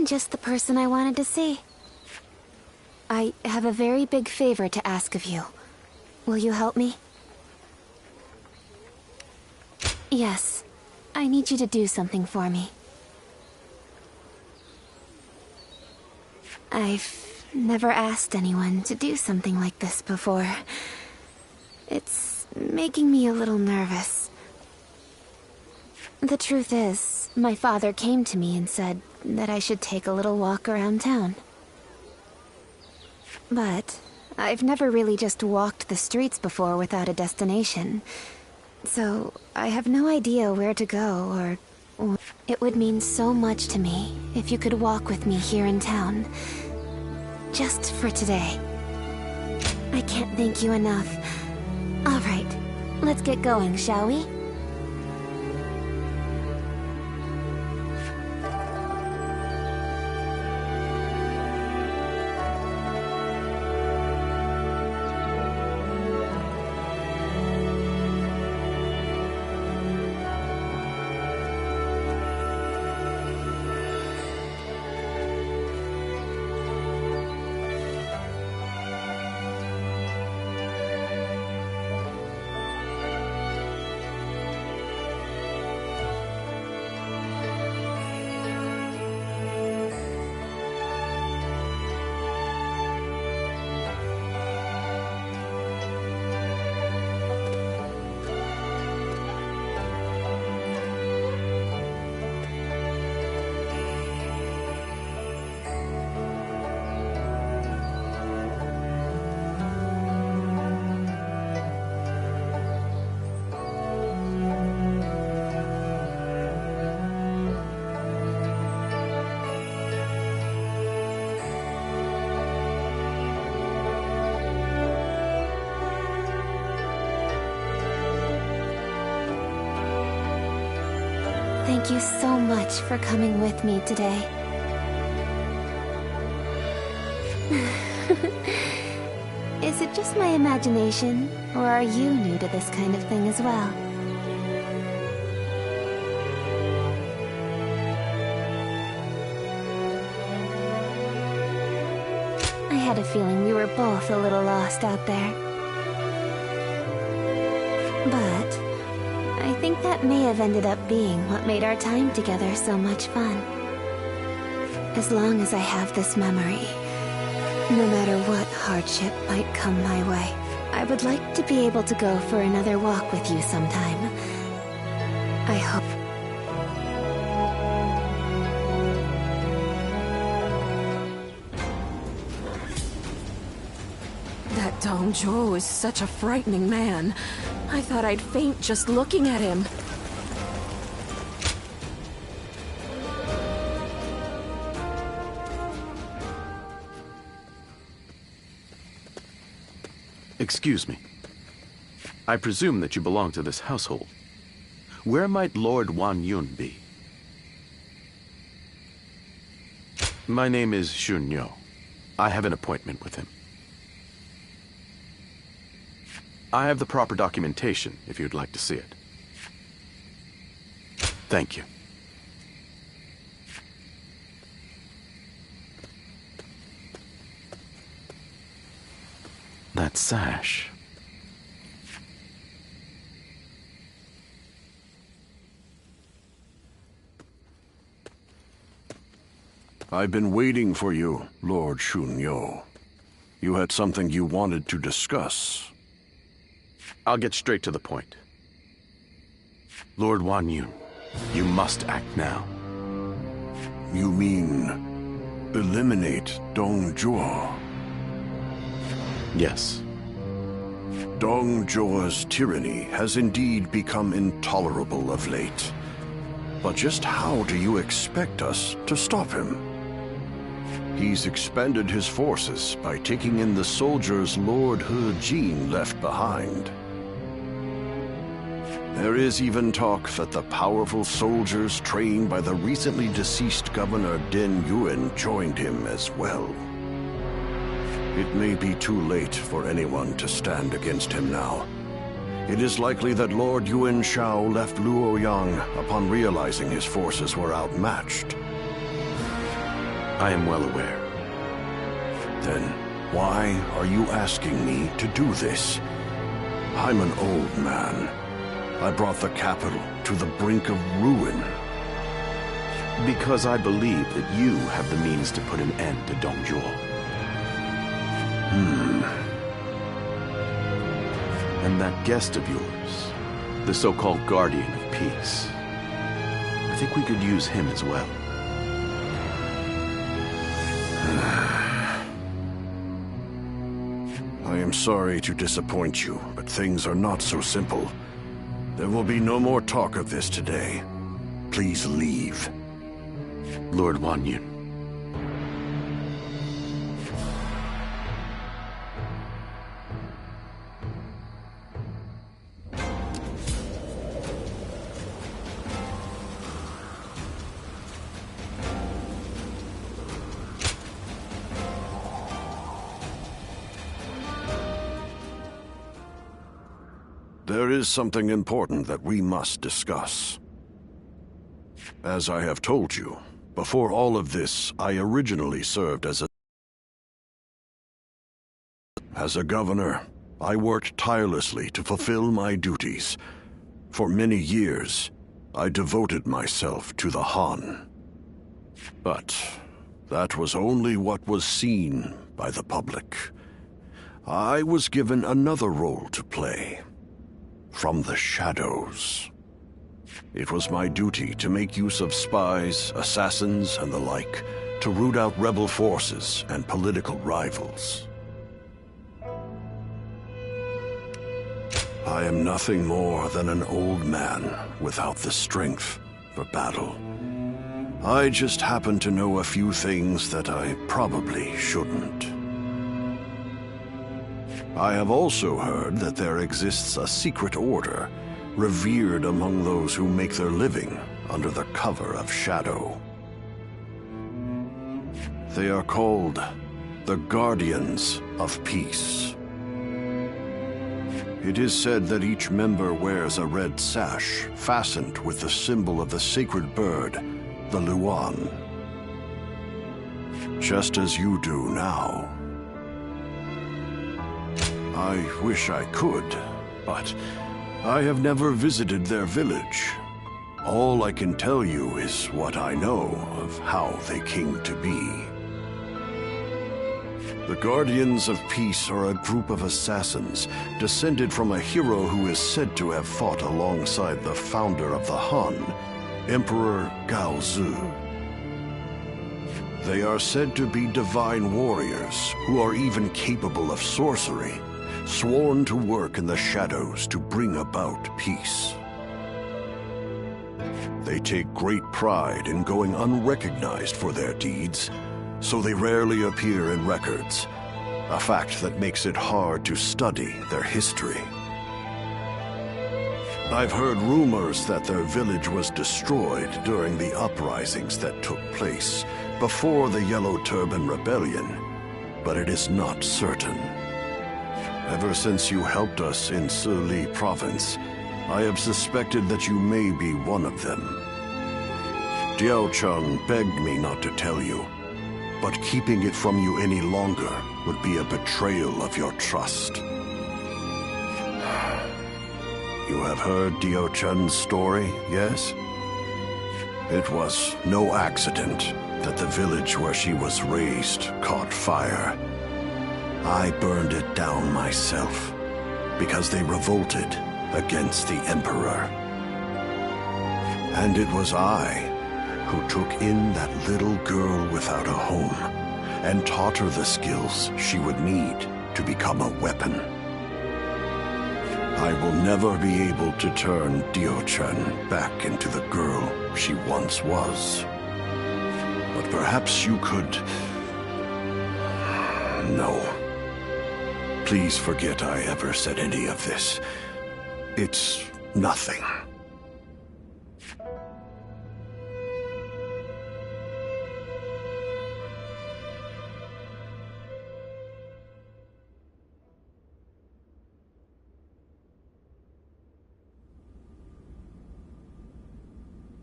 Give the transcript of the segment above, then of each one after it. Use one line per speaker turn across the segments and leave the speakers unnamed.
just the person I wanted to see. I have a very big favor to ask of you. Will you help me? Yes. I need you to do something for me. I've never asked anyone to do something like this before. It's making me a little nervous. The truth is, my father came to me and said that I should take a little walk around town. But I've never really just walked the streets before without a destination. So I have no idea where to go or... It would mean so much to me if you could walk with me here in town. Just for today. I can't thank you enough. All right, let's get going, shall we? Thank you so much for coming with me today. Is it just my imagination, or are you new to this kind of thing as well? I had a feeling we were both a little lost out there. But I think that may have ended up being what made our time together so much fun. As long as I have this memory, no matter what hardship might come my way, I would like to be able to go for another walk with you sometime. I hope...
That Dong Zhuo is such a frightening man. I thought I'd faint just looking at him.
Excuse me. I presume that you belong to this household. Where might Lord Wan Yun be? My name is Xun Yo. I have an appointment with him. I have the proper documentation, if you'd like to see it. Thank you. That sash.
I've been waiting for you, Lord Xun Yo. You had something you wanted to discuss.
I'll get straight to the point. Lord Wan Yun, you must act now.
You mean eliminate Dong Zhuo?
Yes.
Dong Zhuo's tyranny has indeed become intolerable of late. But just how do you expect us to stop him? He's expanded his forces by taking in the soldiers Lord He Jin left behind. There is even talk that the powerful soldiers trained by the recently deceased Governor Deng Yuan joined him as well. It may be too late for anyone to stand against him now. It is likely that Lord Yuan Shao left Luoyang upon realizing his forces were outmatched.
I am well aware.
Then why are you asking me to do this? I'm an old man. I brought the capital to the brink of ruin.
Because I believe that you have the means to put an end to Dongzhuo. And that guest of yours, the so-called Guardian of Peace, I think we could use him as well.
I am sorry to disappoint you, but things are not so simple. There will be no more talk of this today. Please leave.
Lord Wan Yun.
There is something important that we must discuss. As I have told you, before all of this, I originally served as a governor. I worked tirelessly to fulfill my duties. For many years, I devoted myself to the Han. But that was only what was seen by the public. I was given another role to play. From the shadows. It was my duty to make use of spies, assassins, and the like, to root out rebel forces and political rivals. I am nothing more than an old man without the strength for battle. I just happen to know a few things that I probably shouldn't. I have also heard that there exists a secret order, revered among those who make their living under the cover of shadow. They are called the Guardians of Peace. It is said that each member wears a red sash fastened with the symbol of the sacred bird, the Luan. Just as you do now. I wish I could, but I have never visited their village. All I can tell you is what I know of how they came to be. The Guardians of Peace are a group of assassins descended from a hero who is said to have fought alongside the founder of the Han, Emperor Gaozu. They are said to be divine warriors who are even capable of sorcery, sworn to work in the shadows to bring about peace. They take great pride in going unrecognized for their deeds, so they rarely appear in records, a fact that makes it hard to study their history. I've heard rumors that their village was destroyed during the uprisings that took place before the Yellow Turban Rebellion, but it is not certain. Ever since you helped us in Sili Province, I have suspected that you may be one of them. Diao Cheng begged me not to tell you, but keeping it from you any longer would be a betrayal of your trust. You have heard Diao Chen's story, yes? It was no accident that the village where she was raised caught fire. I burned it down myself, because they revolted against the Emperor. And it was I who took in that little girl without a home, and taught her the skills she would need to become a weapon. I will never be able to turn Diao Chen back into the girl she once was. But perhaps you could... No. Please forget I ever said any of this. It's nothing.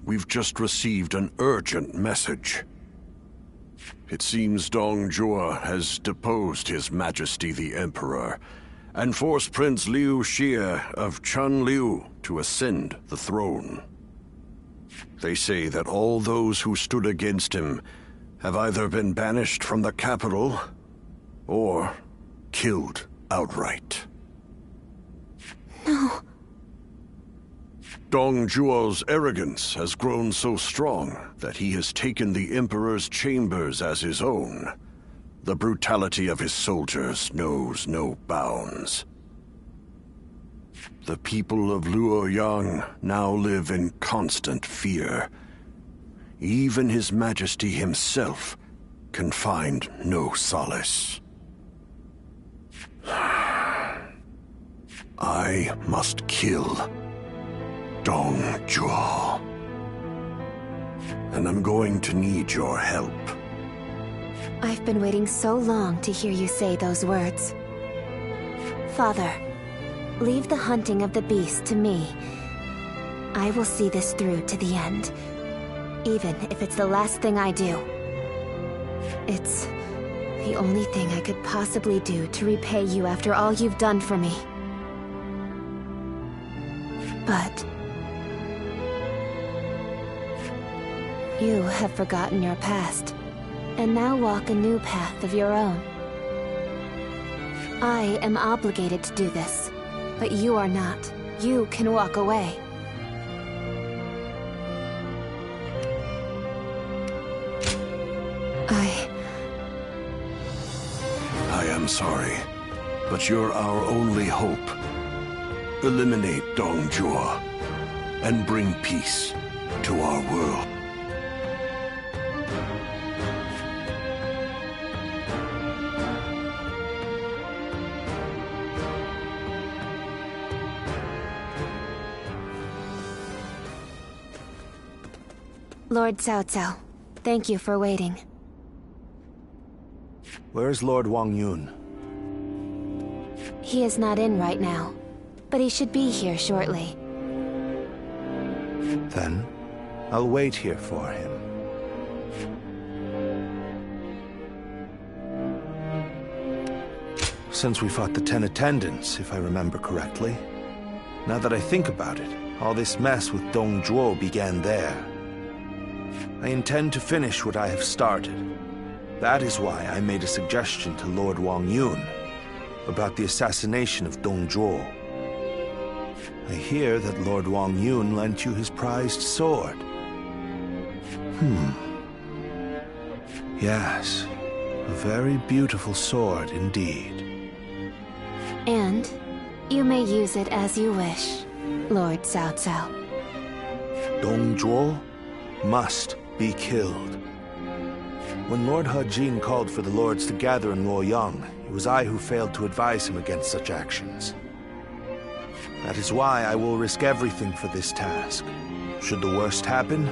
We've just received an urgent message. It seems Dong Zhuo has deposed His Majesty the Emperor and forced Prince Liu Xie of Chunliu to ascend the throne. They say that all those who stood against him have either been banished from the capital or killed outright.
No.
Dong Zhuo's arrogance has grown so strong that he has taken the Emperor's chambers as his own. The brutality of his soldiers knows no bounds. The people of Luoyang now live in constant fear. Even His Majesty himself can find no solace. I must kill Dong Zhuo. And I'm going to need your help.
I've been waiting so long to hear you say those words. Father, leave the hunting of the beast to me. I will see this through to the end, even if it's the last thing I do. It's the only thing I could possibly do to repay you after all you've done for me. But you have forgotten your past, and now walk a new path of your own. I am obligated to do this, but you are not. You can walk away.
I am sorry, but you're our only hope. Eliminate Dong Zhuo and bring peace to our world.
Lord Cao Cao, thank you for waiting.
Where's Lord Wang Yun?
He is not in right now, but he should be here shortly.
Then, I'll wait here for him. Since we fought the 10 attendants, if I remember correctly. Now that I think about it, all this mess with Dong Zhuo began there. I intend to finish what I have started. That is why I made a suggestion to Lord Wang Yun about the assassination of Dong Zhuo. I hear that Lord Wang Yun lent you his prized sword. Yes, a very beautiful sword indeed.
And you may use it as you wish, Lord Cao Cao.
Dong Zhuo must be killed. When Lord He Jin called for the lords to gather in Luoyang, it was I who failed to advise him against such actions. That is why I will risk everything for this task. Should the worst happen,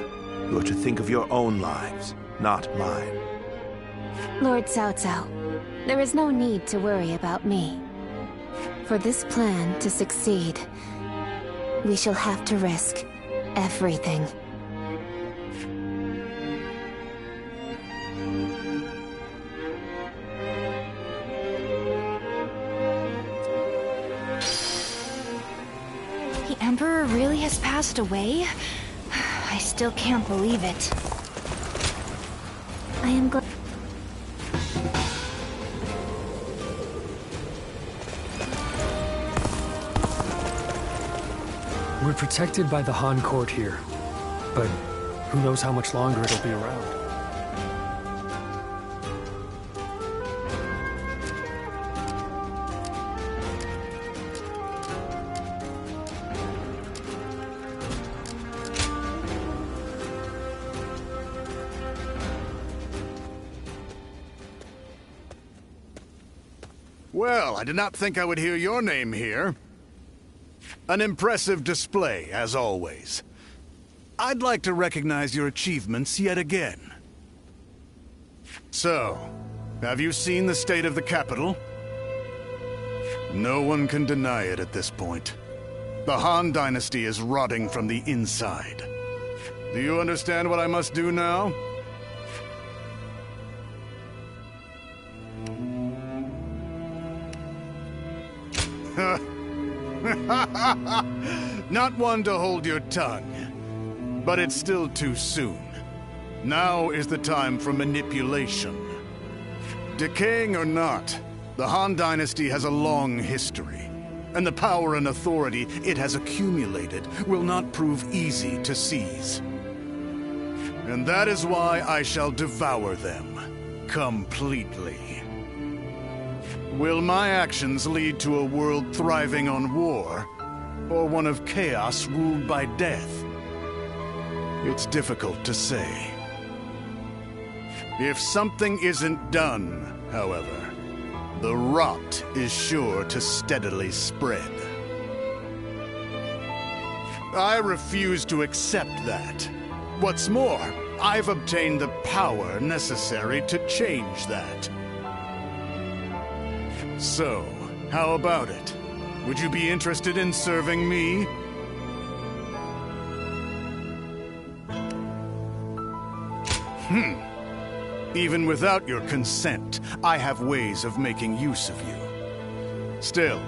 you are to think of your own lives, not mine.
Lord Cao Cao, there is no need to worry about me. For this plan to succeed, we shall have to risk everything.
The Emperor really has passed away? I still can't believe it.
I am glad.
We're protected by the Han court here, but who knows how much longer it'll be around.
Well, I did not think I would hear your name here. An impressive display, as always. I'd like to recognize your achievements yet again. So, have you seen the state of the capital? No one can deny it at this point. The Han Dynasty is rotting from the inside. Do you understand what I must do now? Not one to hold your tongue. But it's still too soon. Now is the time for manipulation. Decaying or not, the Han Dynasty has a long history, and the power and authority it has accumulated will not prove easy to seize. And that is why I shall devour them completely. Will my actions lead to a world thriving on war, or one of chaos ruled by death? It's difficult to say. If something isn't done, however, the rot is sure to steadily spread. I refuse to accept that. What's more, I've obtained the power necessary to change that. So, how about it? Would you be interested in serving me? Even without your consent, I have ways of making use of you. Still,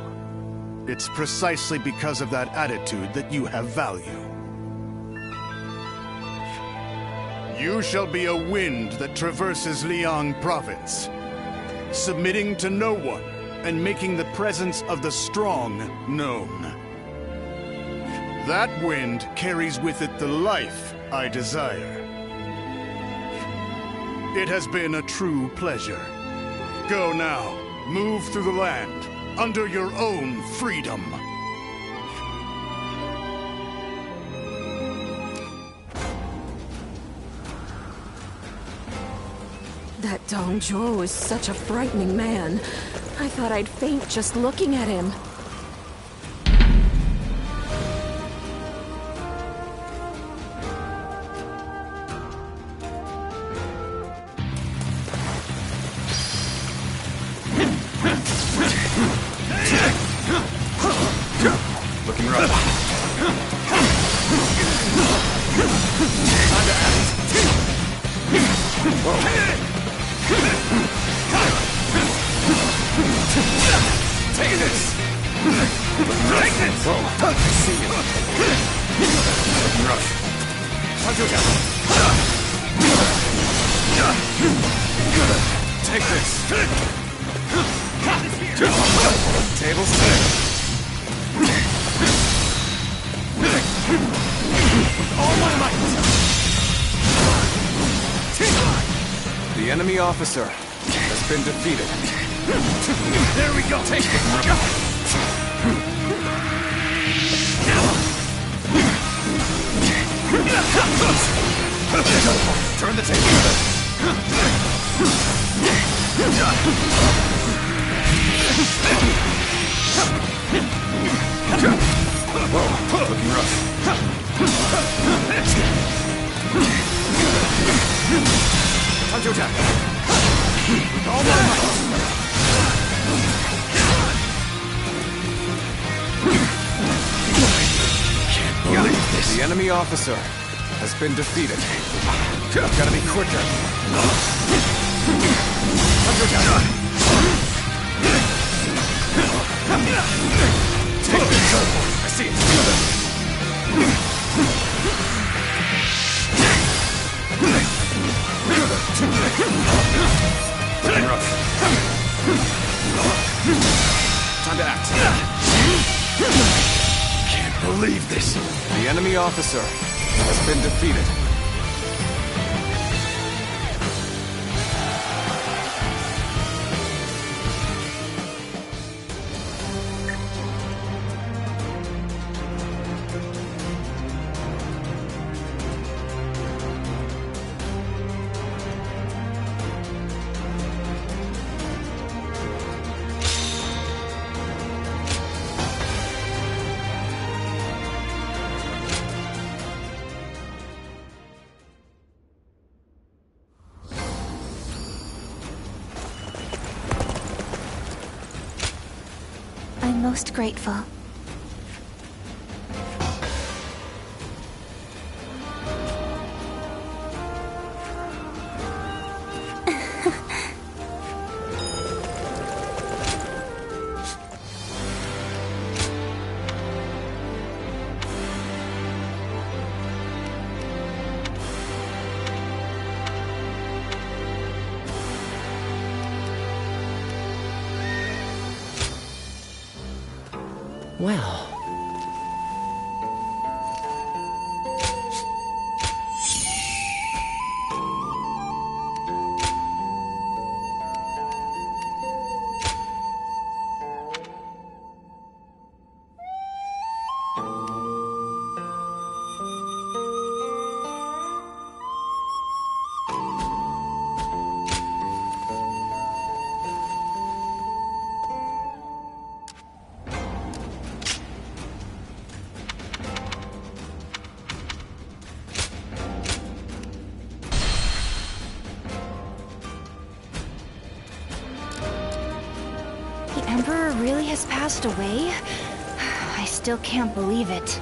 it's precisely because of that attitude that you have value. You shall be a wind that traverses Liang Province, submitting to no one and making the presence of the strong known. That wind carries with it the life I desire. It has been a true pleasure. Go now. Move through the land, under your own freedom.
That Dong Zhuo is such a frightening man. I thought I'd faint just looking at him.
Looking rough. Whoa. Take this! Take this! Whoa. I see you. Looking rough. Take this! Table set. With all my might! The enemy officer has been defeated. There we go! Take it! Turn the table. Whoa, looking rough. Time to attack. With all my might. Can't believe this. The enemy officer has been defeated. Gotta be quicker. Time to attack. Take this. I see it. Time to act. Can't believe this. The enemy officer has been defeated.
I'm most grateful.
Well...
The Emperor really has passed away? I still can't believe it.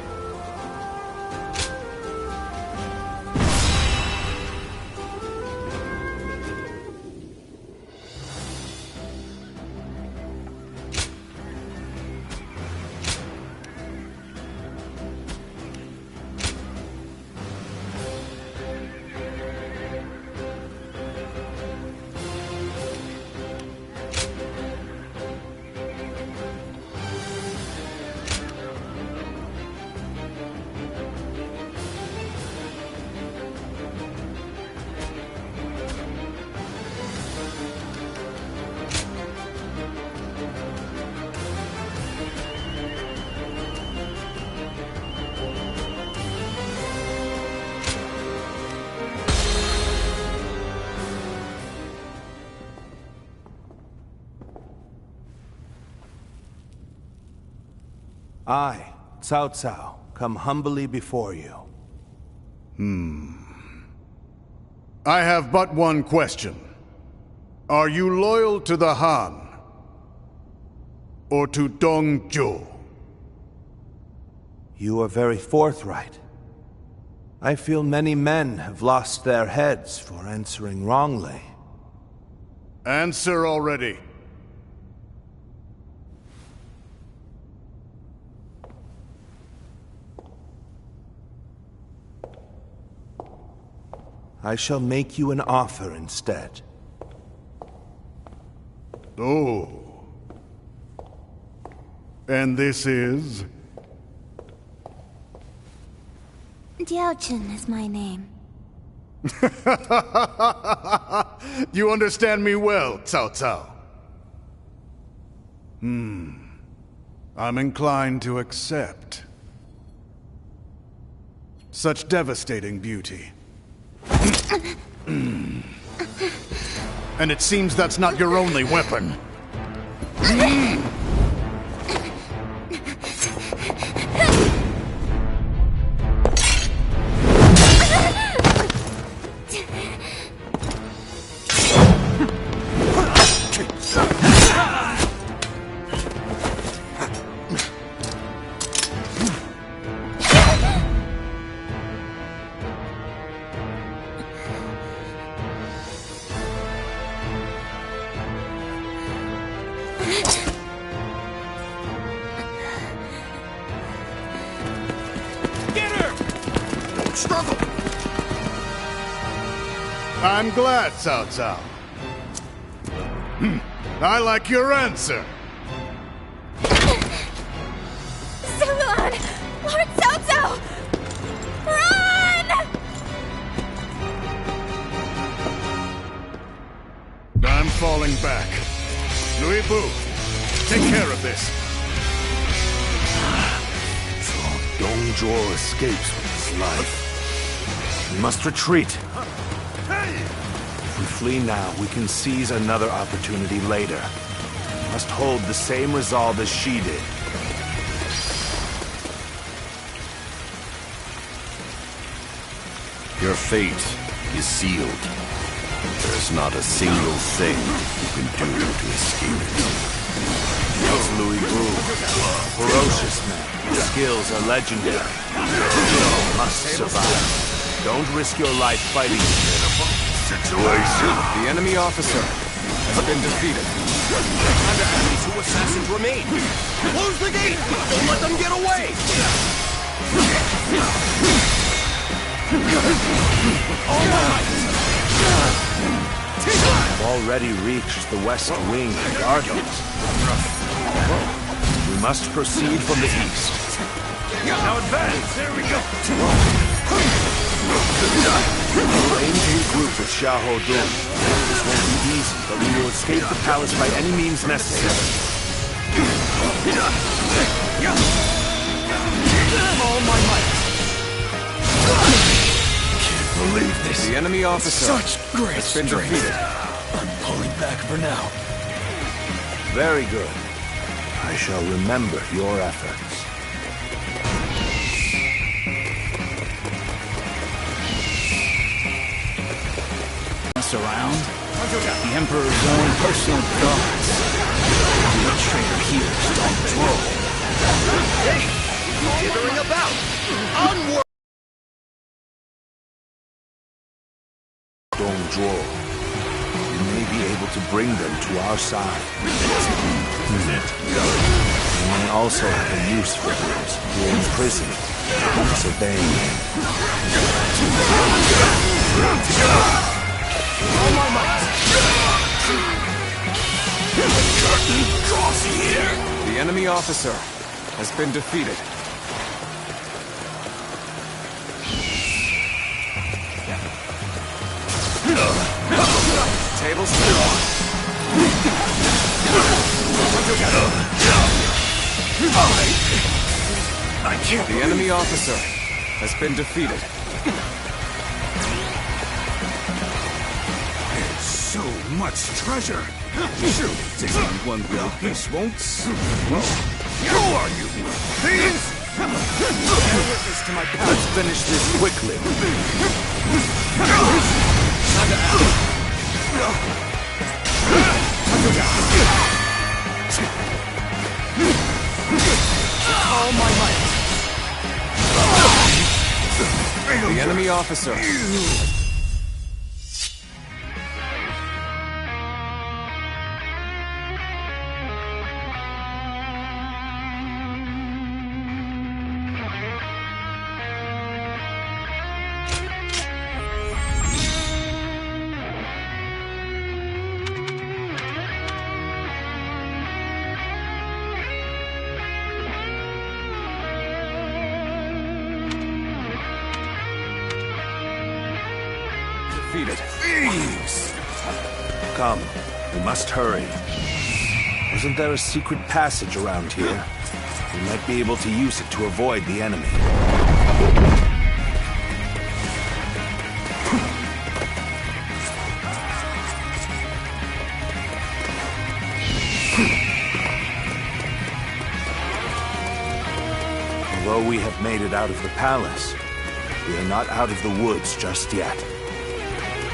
I, Cao Cao, come humbly before you.
I have but one question. Are you loyal to the Han? Or to Dong Zhuo?
You are very forthright. I feel many men have lost their heads for answering wrongly.
Answer already.
I shall make you an offer instead.
Oh. And this is?
Diaochen is my name.
You understand me well, Cao Cao. I'm inclined to accept. Such devastating beauty. And it seems that's not your only weapon. I'm glad, Cao Cao. I like your answer.
Zuluan! Lord Cao Cao! Run!
I'm falling back. Louis Bu, take care of this.
So Dong Zhuo escapes with his life. We must retreat. If we flee now, we can seize another opportunity later. We must hold the same resolve as she did.
Your fate is sealed. There's not a single thing you can do to escape it.
It's Louis Bu. Ferocious man. His skills are legendary. You must survive. Don't risk your life fighting situation.
The enemy officer has been defeated.
Under enemies, 2 assassins remain. Close the gate! Don't let them get away! All right!
We've already reached the west wing of Guardians. We must proceed from the east.
Now advance! There we go!
We'll aim to regroup with Xiahou Dun. This won't be easy, but we will escape the palace by any means necessary.
All my might! Can't believe this.
The enemy officer
Such great
has been
strength.
defeated.
I'm pulling back for now.
Very good. I shall remember your efforts.
Around the Emperor's own personal guards. The traitor here is Dong Zhuo. Hey, dithering about. Onward.
Dong Zhuo. You may be able to bring them to our side. You may also have a use for those who are imprisoned, disobeying him.
All my might. Curtain draws here.
The enemy officer has been defeated. Tables turn.
I can't.
The enemy officer has been defeated.
So much treasure. Surely this one real piece won't. Who are you? Thieves!
Witness to my power. Let's finish this quickly.
All my might.
The enemy officer. Defeated.
Thieves!
Come, we must hurry. Wasn't there a secret passage around here? We might be able to use it to avoid the enemy. Although we have made it out of the palace, we are not out of the woods just yet.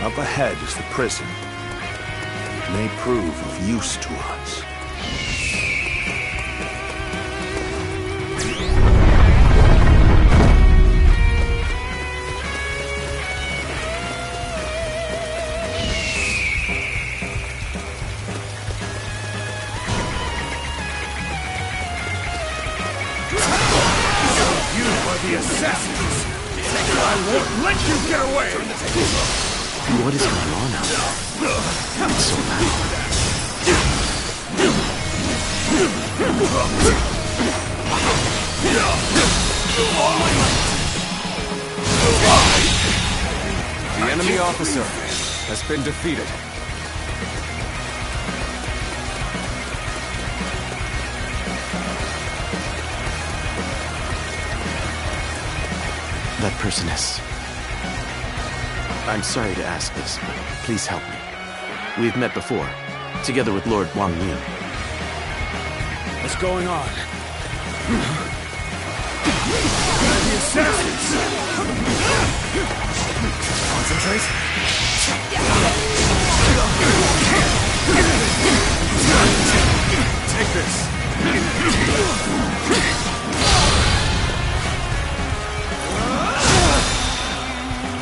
Up ahead is the prison. It may prove of use to us.
You are the assassins! I won't let you get away!
What is going on out there? It's so loud.
The enemy officer has been defeated.
That person is... I'm sorry to ask this, but please help me. We've met before, together with Lord Wang Yun.
What's going on? The assassins! Concentrate. Take this.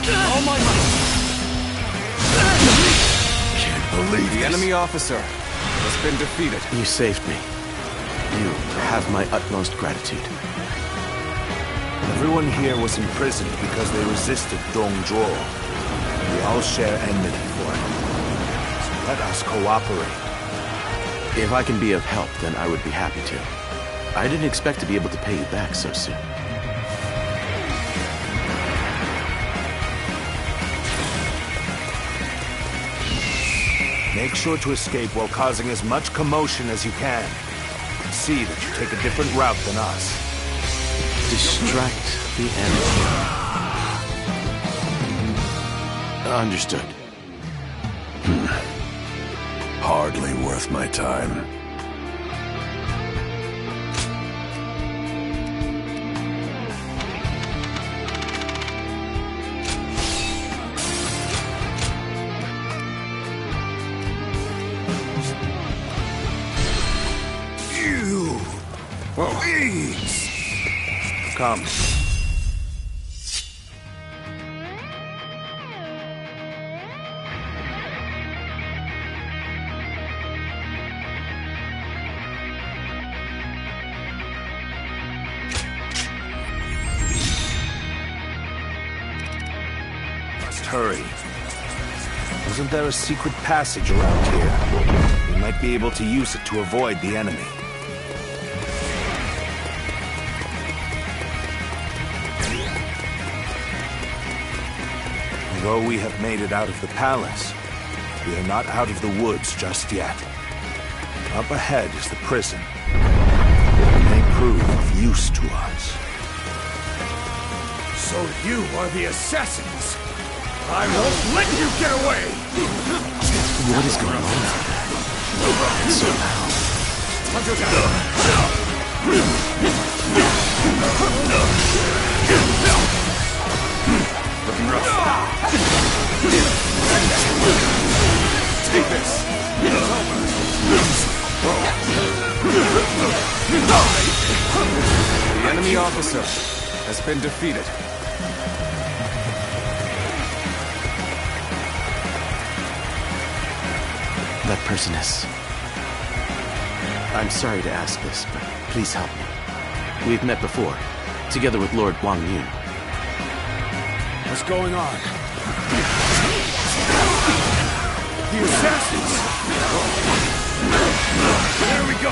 All my might. Can't believe
The enemy officer has been defeated.
You saved me. You have my utmost gratitude.
Everyone here was imprisoned because they resisted Dong Zhuo. We all share enmity for him. So let us cooperate.
If I can be of help, then I would be happy to. I didn't expect to be able to pay you back so soon.
Make sure to escape while causing as much commotion as you can. See that you take a different route than us.
Distract the enemy. Understood.
Hardly worth my time.
You! Please!
Come. Hurry. Wasn't there a secret passage around here? We might be able to use it to avoid the enemy. Although we have made it out of the palace, we are not out of the woods just yet. Up ahead is the prison. It may prove of use to us.
So you are the assassins! I won't let you get away!
What is going on? It's so loud.
Looking rough. Take this.
The enemy officer has been defeated.
That person is... I'm sorry to ask this, but please help me. We've met before, together with Lord Wang Yun.
What's going on? The assassins! There we go!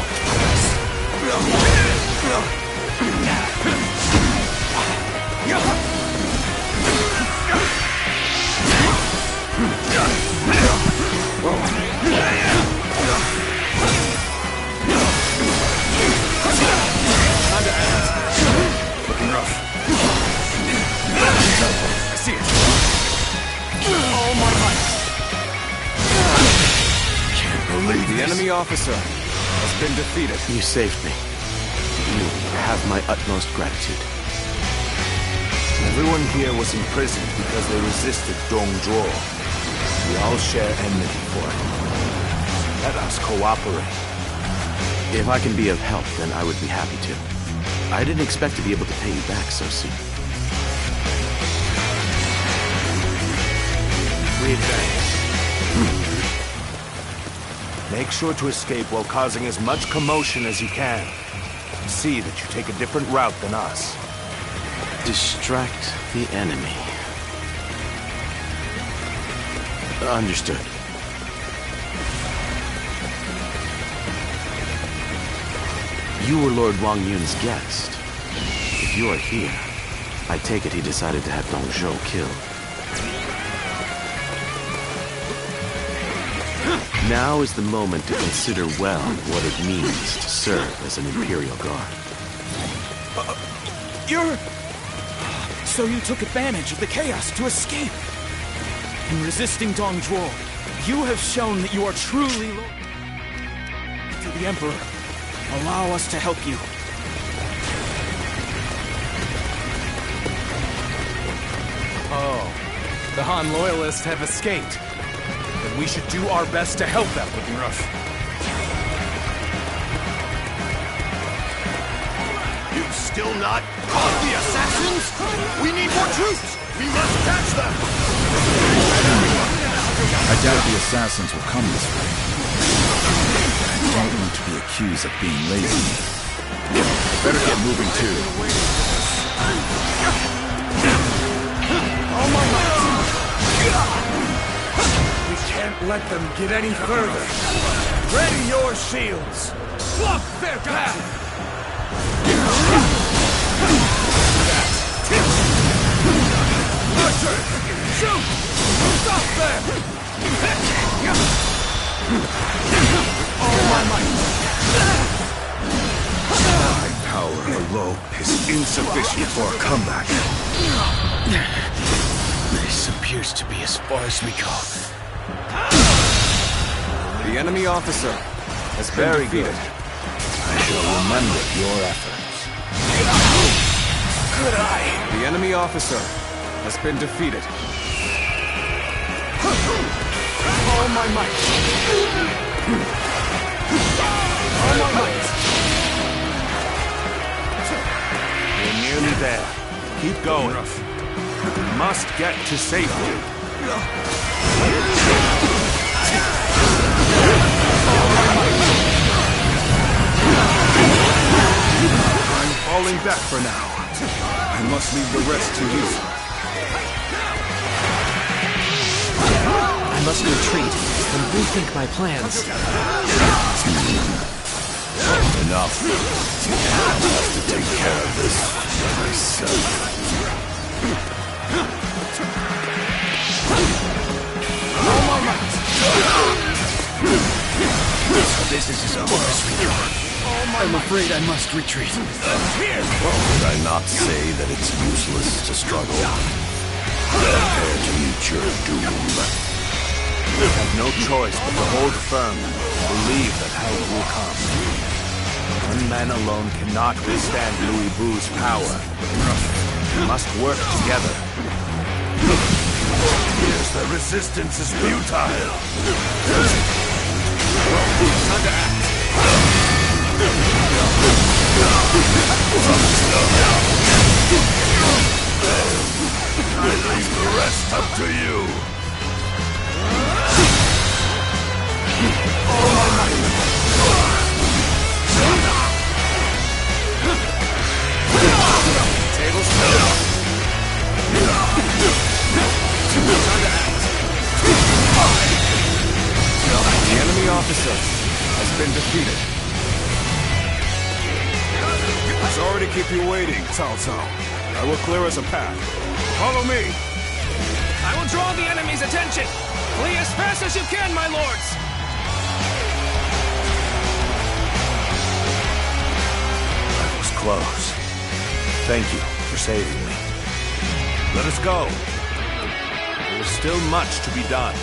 Looking rough. I see it. All my might. Can't believe
The
this.
enemy officer has been defeated.
You saved me. You have my utmost gratitude.
Everyone here was imprisoned because they resisted Dong Zhuo. We all share enmity for it. Let us cooperate.
If I can be of help, then I would be happy to. I didn't expect to be able to pay you back so soon.
We advance. Make sure to escape while causing as much commotion as you can. See that you take a different route than us.
Distract the enemy. Understood. You were Lord Wang Yun's guest. If you are here, I take it he decided to have Dong Zhuo killed. Now is the moment to consider well what it means to serve as an Imperial Guard.
So you took advantage of the chaos to escape. In resisting Dong Zhuo, you have shown that you are truly loyal to the Emperor. Allow us to help you.
Oh, the Han Loyalists have escaped. Then we should do our best to help them.
Looking rough.
You've still not caught the assassins? We need more troops! We must catch them!
I doubt the assassins will come this way. I don't want to be accused of being lazy. Better get moving too.
All my might. We can't let them get any further. Ready your shields. Block their path. Archer! Shoot! Stop there! All my might!
My power alone is insufficient for a comeback.
This appears to be as far as we go.
The enemy officer has been
Very
defeated.
good. I shall remember your efforts.
Good eye!
The enemy officer has been defeated.
All my might! All my might!
We're nearly there. Keep going. We must get to safety. I'm falling back for now. I must leave the rest to you.
I must retreat and rethink my plans.
Enough. I'll have to take care of this myself.
This is as far as we go.
I'm afraid I must retreat.
Did I not say that it's useless to struggle? Prepare to meet your doom.
We have no choice but to hold firm and believe that help will come. One man alone cannot withstand Louis Vu's power. We must work together.
Yes, the resistance is futile.
Time to act.
I leave the rest up to you.
Tables turned. Time to act.
The enemy officer has been defeated.
Sorry to keep you waiting, Cao Cao. I will clear us a path. Follow me.
I will draw the enemy's attention. Flee as fast as you can, my lords.
That was close. Thank you for saving me. Let us go. There is still much to be done.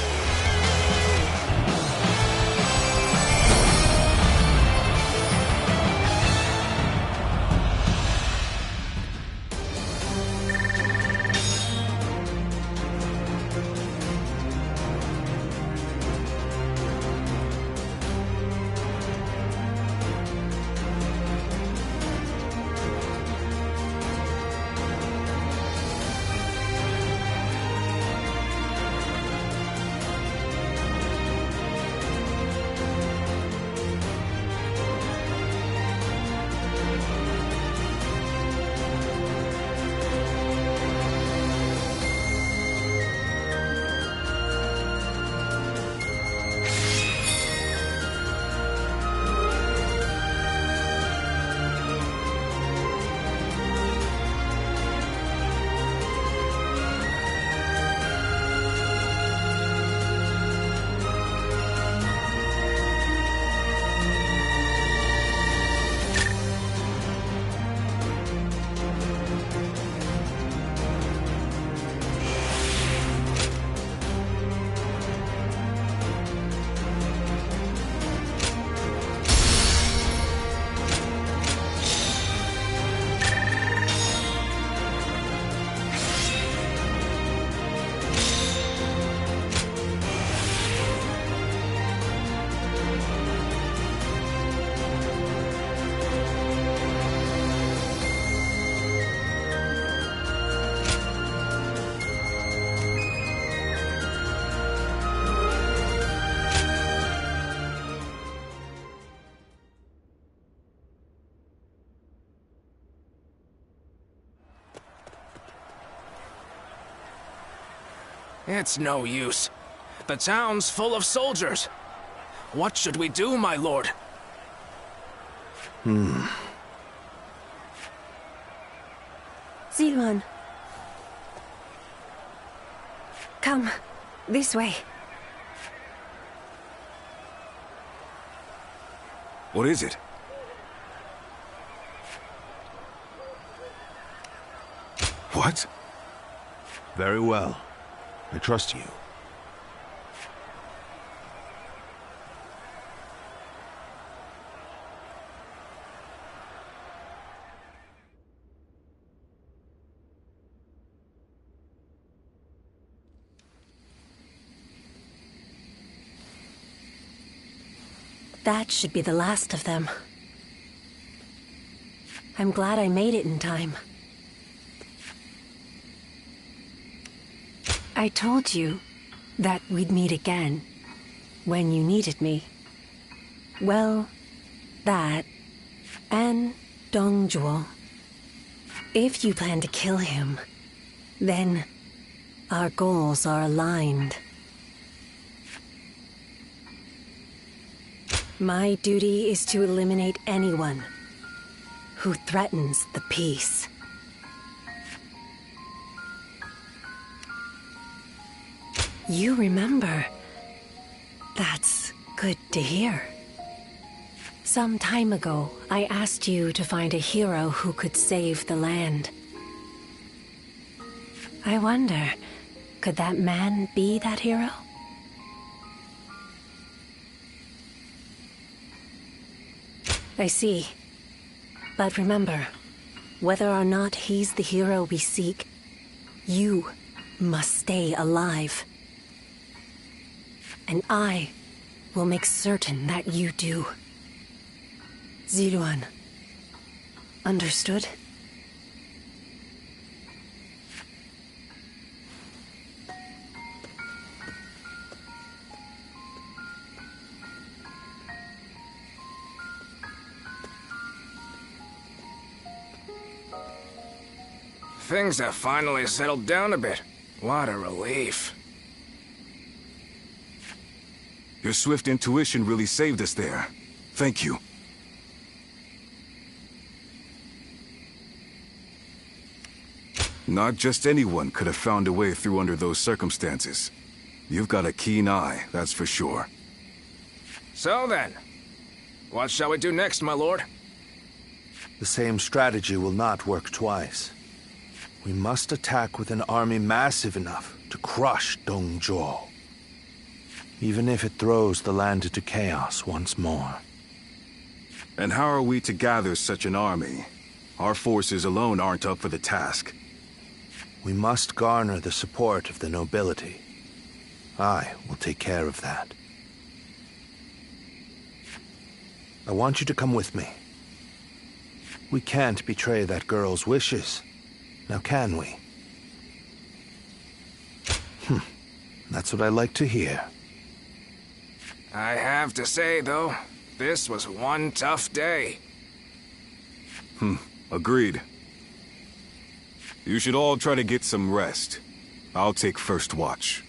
It's no use. The town's full of soldiers. What should we do, my lord?
Zilan. Come, this way.
What is it? What?
Very well. I trust you.
That should be the last of them. I'm glad I made it in time. I told you that we'd meet again when you needed me. Well, that and Dongjuo. If you plan to kill him, then our goals are aligned. My duty is to eliminate anyone who threatens the peace. You remember. That's good to hear. Some time ago, I asked you to find a hero who could save the land. I wonder, could that man be that hero? I see. But remember, whether or not he's the hero we seek, you must stay alive. And I will make certain that you do. Ziluan. Understood?
Things have finally settled down a bit. What a relief.
Your swift intuition really saved us there. Thank you. Not just anyone could have found a way through under those circumstances. You've got a keen eye, that's for sure.
So then, what shall we do next, my lord?
The same strategy will not work twice. We must attack with an army massive enough to crush Dongjuo. Even if it throws the land into chaos once more.
And how are we to gather such an army? Our forces alone aren't up for the task.
We must garner the support of the nobility. I will take care of that. I want you to come with me. We can't betray that girl's wishes. Now can we? That's what I like to hear.
I have to say, though, this was one tough day.
Agreed. You should all try to get some rest. I'll take first watch.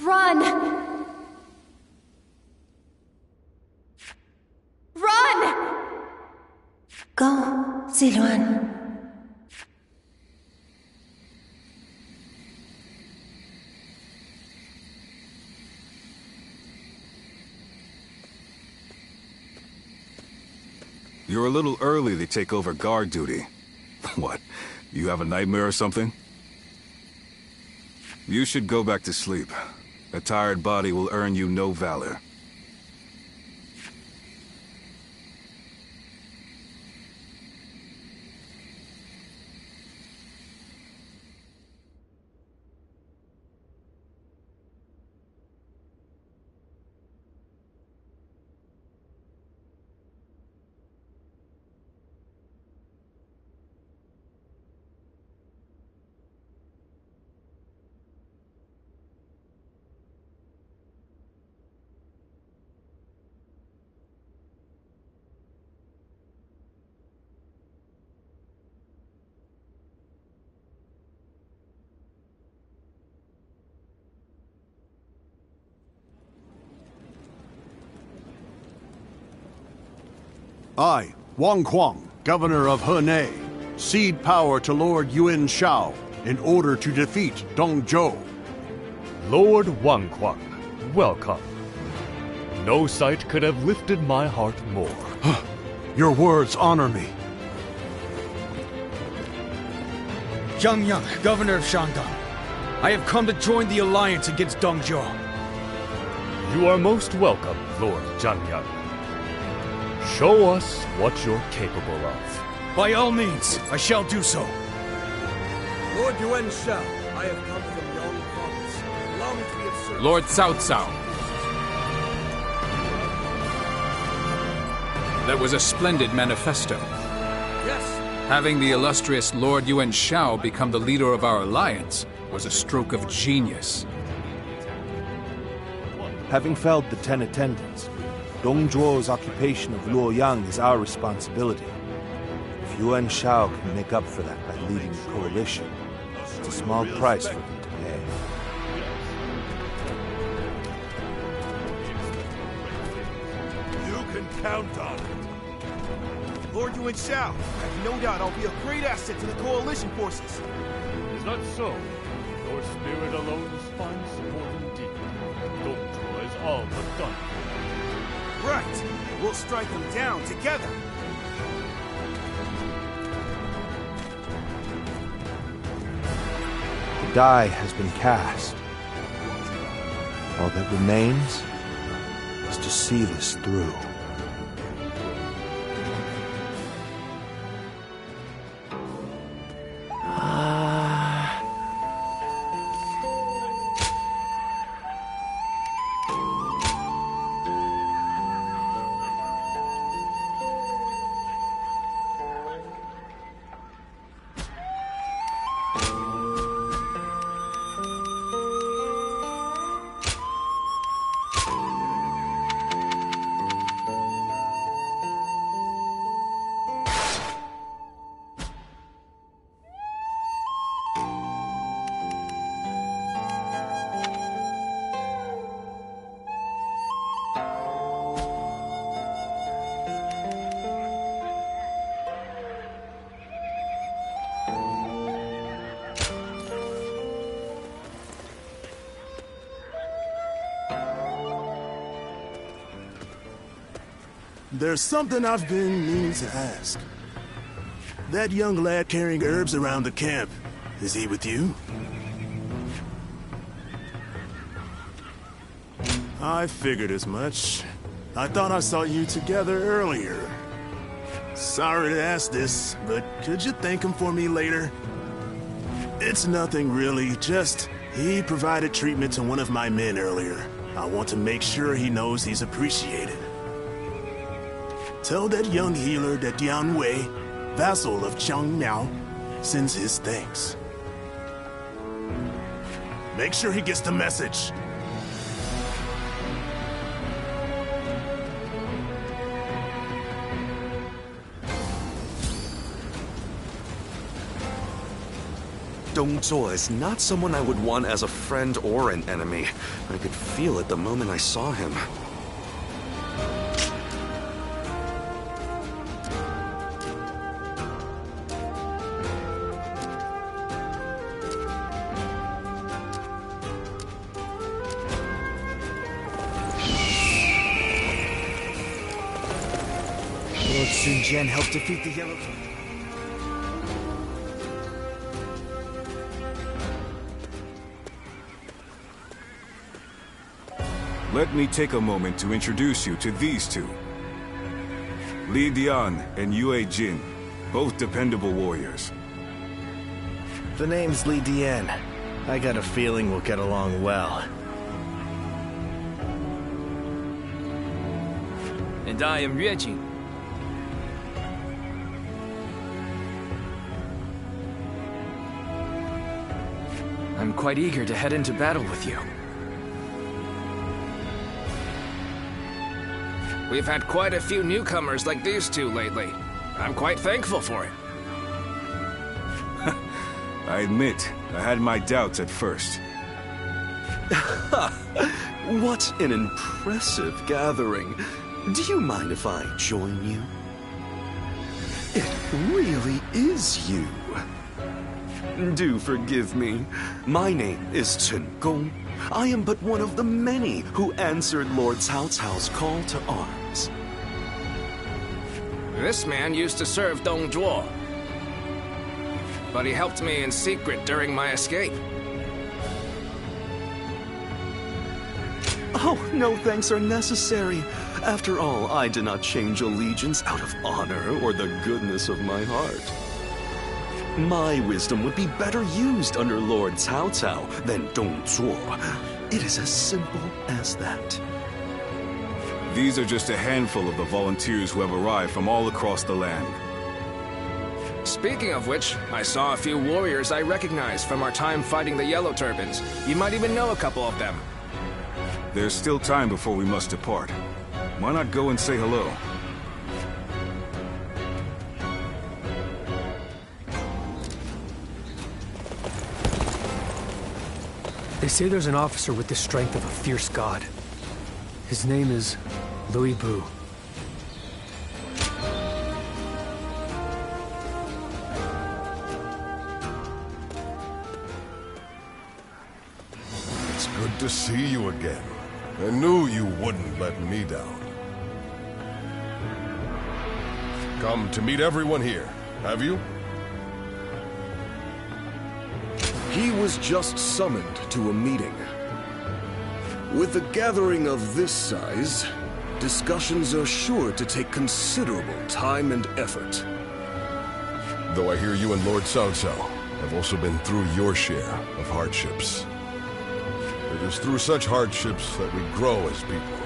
Run! Run! Go, Ziluan.
You're a little early to take over guard duty. What, you have a nightmare or something? You should go back to sleep. A tired body will earn you no valor.
I, Wang Kuang, Governor of Henei, cede power to Lord Yuan Shao in order to defeat Dong Zhuo.
Lord Wang Kuang, welcome. No sight could have lifted my heart more.
Your words honor me.
Zhang Yang, Governor of Shandong. I have come to join the alliance against Dong Zhuo.
You are most welcome, Lord Zhang Yang. Show us what you're capable of.
By all means, I shall do so.
Lord Yuan Shao, I have come from Yong Province. Allow me to be of service.
Lord Cao Cao. That was a splendid manifesto.
Yes.
Having the illustrious Lord Yuan Shao become the leader of our alliance was a stroke of genius.
Having felled the 10 attendants, Dong Zhuo's occupation of Luoyang is our responsibility. If Yuan Shao can make up for that by leading the coalition, it's a small price for them to pay.
You can count on it. Lord Yuan Shao, I have no doubt I'll be a great asset to the coalition forces.
Is that so? Your spirit alone finds support indeed. Dong Zhuo is all but done.
Right. We'll strike them down together.
The die has been cast. All that remains is to see this through.
There's something I've been meaning to ask. That young lad carrying herbs around the camp, is he with you? I figured as much. I thought I saw you together earlier. Sorry to ask this, but could you thank him for me later? It's nothing really, just he provided treatment to one of my men earlier. I want to make sure he knows he's appreciated. Tell that young healer that Dian Wei, vassal of Chang Miao, sends his thanks. Make sure he gets the message.
Dong Zhuo is not someone I would want as a friend or an enemy. I could feel it the moment I saw him.
Lord Sun Jian helped defeat the Yellow King.
Let me take a moment to introduce you to these two. Li Dian and Yue Jin, both dependable warriors.
The name's Li Dian. I got a feeling we'll get along well.
And I am Yue Jin. I'm quite eager to head into battle with you.
We've had quite a few newcomers like these two lately. I'm quite thankful for it.
I admit, I had my doubts at first.
What an impressive gathering. Do you mind if I join you?
really is you. Do forgive me. My name is Chen Gong. I am but one of the many who answered Lord Cao Cao's call to arms.
This man used to serve Dong Zhuo, but he helped me in secret during my escape.
Oh, no thanks are necessary. After all, I did not change allegiance out of honor or the goodness of my heart. My wisdom would be better used under Lord Cao Cao than Dong Zhuo. It is as simple as that.
These are just a handful of the volunteers who have arrived from all across the land.
Speaking of which, I saw a few warriors I recognized from our time fighting the Yellow Turbans. You might even know a couple of them.
There's still time before we must depart. Why not go and say hello?
They say there's an officer with the strength of a fierce god. His name is Louis Bu.
It's good to see you again. I knew you wouldn't let me down. Come to meet everyone here, have you?
He was just summoned to a meeting. With a gathering of this size, discussions are sure to take considerable time and effort.
Though I hear you and Lord Cao Cao have also been through your share of hardships. It is through such hardships that we grow as people.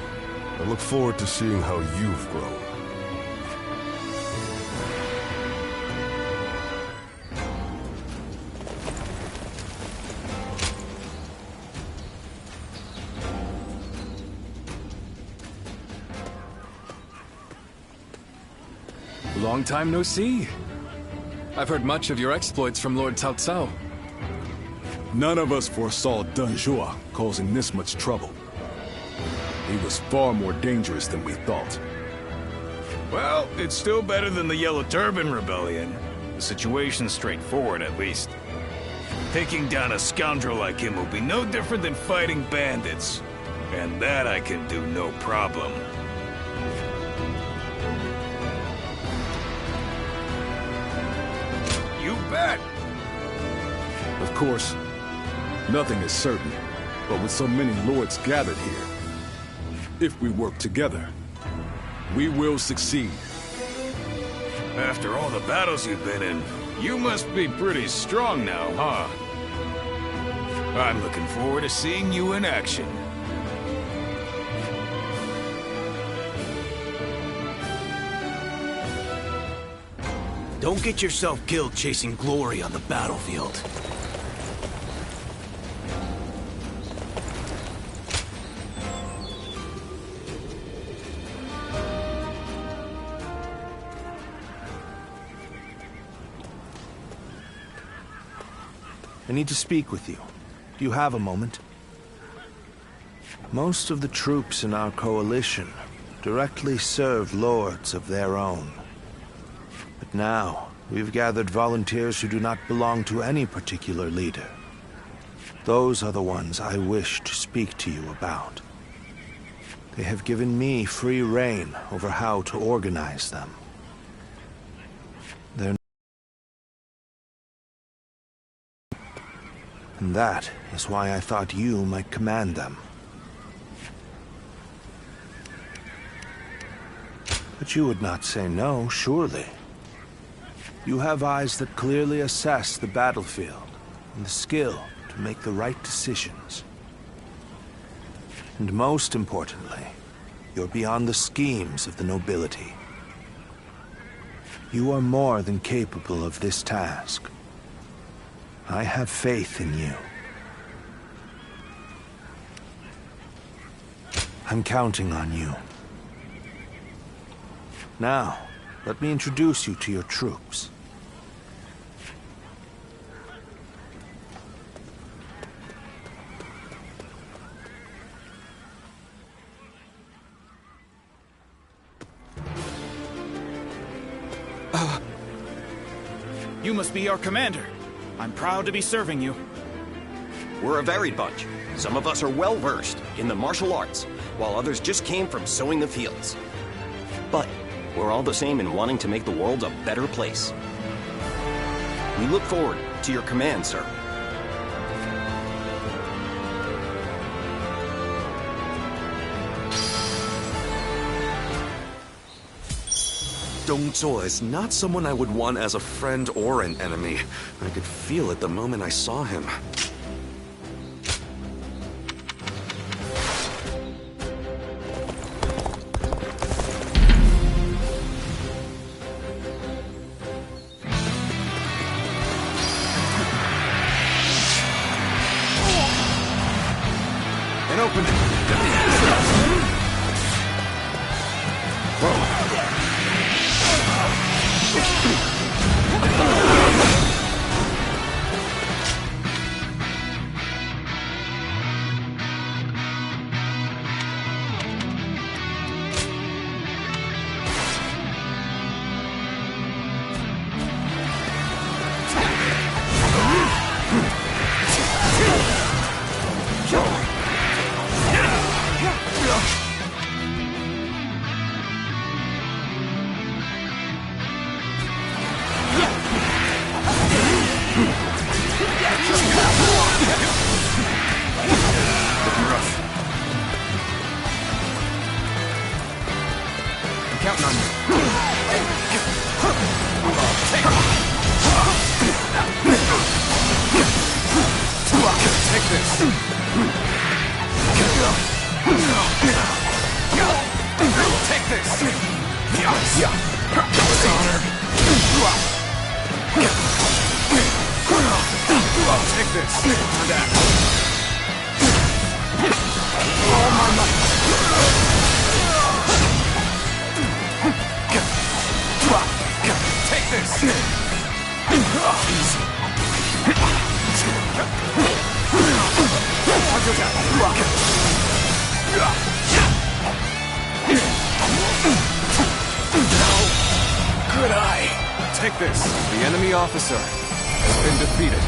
I look forward to seeing how you've grown.
Long time no see. I've heard much of your exploits from Lord Cao Cao.
None of us foresaw Dong Zhuo causing this much trouble. He was far more dangerous than we thought.
Well, it's still better than the Yellow Turban Rebellion. The situation's straightforward, at least. Taking down a scoundrel like him will be no different than fighting bandits. And that I can do no problem. You bet!
Of course, nothing is certain, but with so many lords gathered here, if we work together, we will succeed.
After all the battles you've been in, you must be pretty strong now, huh? I'm looking forward to seeing you in action.
Don't get yourself killed chasing glory on the battlefield.
I need to speak with you. Do you have a moment? Most of the troops in our coalition directly serve lords of their own. But now, we've gathered volunteers who do not belong to any particular leader. Those are the ones I wish to speak to you about. They have given me free rein over how to organize them. And that is why I thought you might command them. But you would not say no, surely. You have eyes that clearly assess the battlefield, and the skill to make the right decisions. And most importantly, you're beyond the schemes of the nobility. You are more than capable of this task. I have faith in you. I'm counting on you. Now, let me introduce you to your troops.
You must be our commander. I'm proud to be serving you.
We're a varied bunch. Some of us are well-versed in the martial arts, while others just came from sowing the fields. But we're all the same in wanting to make the world a better place. We look forward to your command, sir.
Dongzhuo is not someone I would want as a friend or an enemy. I could feel it the moment I saw him.
And open.
Counting on you. Take this. Take this. With honor. Take this. And that. All my might. Take this!
Could I? Take this. The enemy officer has been defeated.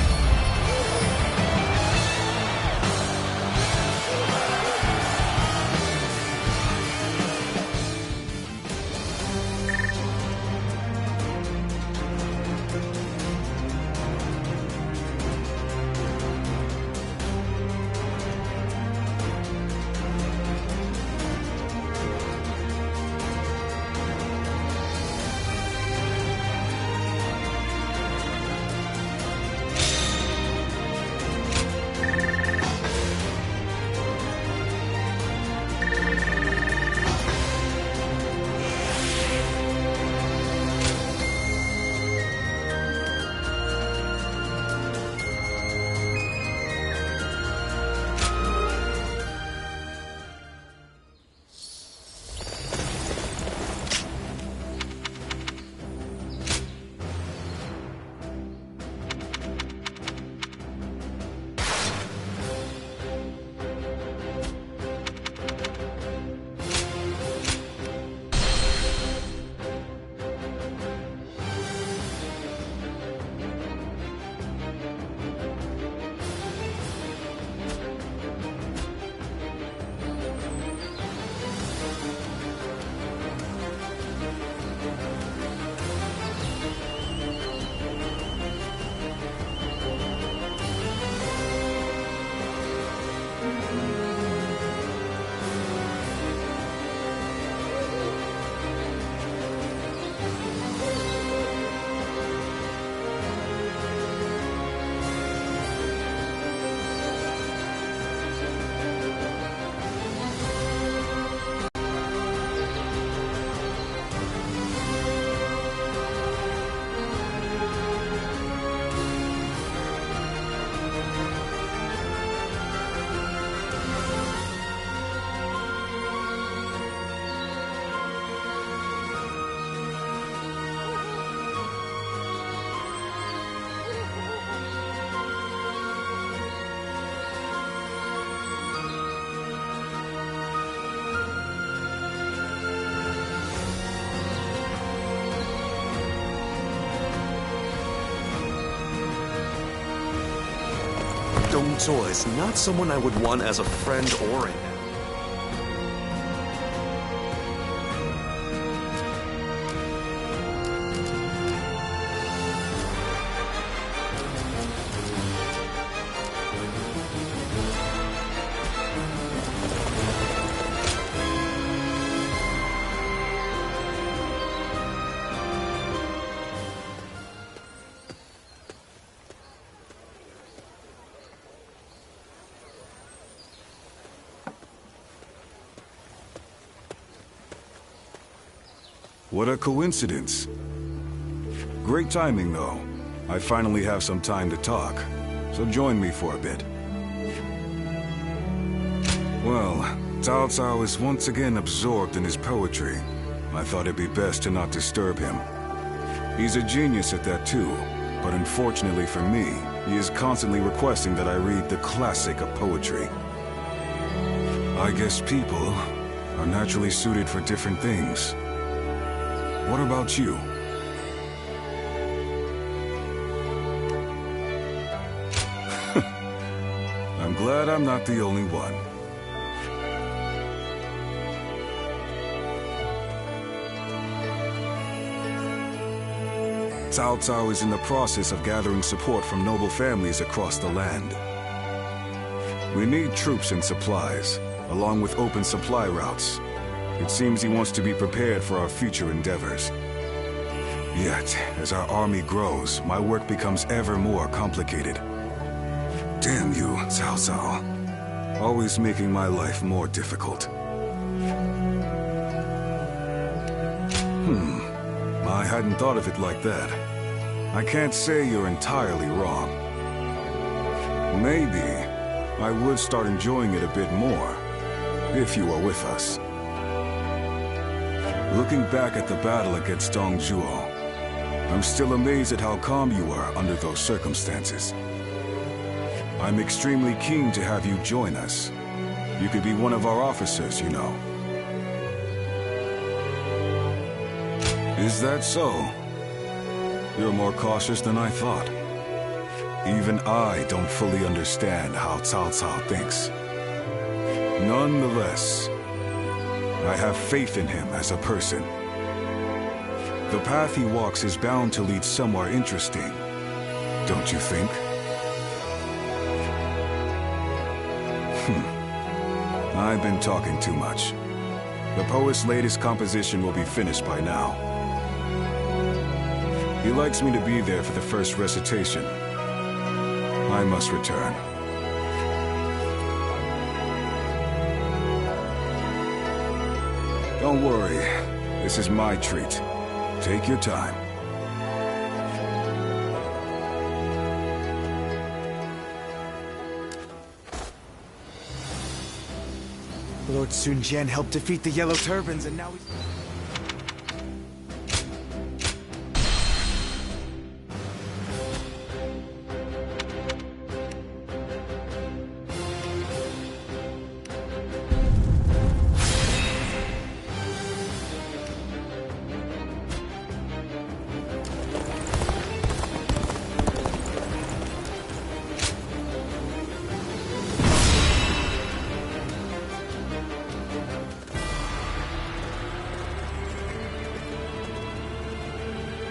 Dong Zhuo is not someone I would want as a friend or an
What a coincidence. Great timing, though. I finally have some time to talk, so join me for a bit. Well, Cao Cao is once again absorbed in his poetry. I thought it'd be best to not disturb him. He's a genius at that too, but unfortunately for me, he is constantly requesting that I read the classic of poetry. I guess people are naturally suited for different things. What about you? I'm glad I'm not the only one. Cao Cao is in the process of gathering support from noble families across the land. We need troops and supplies, along with open supply routes. It seems he wants to be prepared for our future endeavors. Yet, as our army grows, my work becomes ever more complicated. Damn you, Cao Cao. Always making my life more difficult. I hadn't thought of it like that. I can't say you're entirely wrong. Maybe I would start enjoying it a bit more, if you were with us. Looking back at the battle against Dong Zhuo, I'm still amazed at how calm you were under those circumstances. I'm extremely keen to have you join us. You could be one of our officers, you know. Is that so? You're more cautious than I thought. Even I don't fully understand how Cao Cao thinks. Nonetheless, I have faith in him as a person. The path he walks is bound to lead somewhere interesting, don't you think? I've been talking too much. The poet's latest composition will be finished by now. He likes me to be there for the first recitation. I must return. Don't worry. This is my treat. Take your time.
Lord Sun Jian helped defeat the Yellow Turbans, and now he's...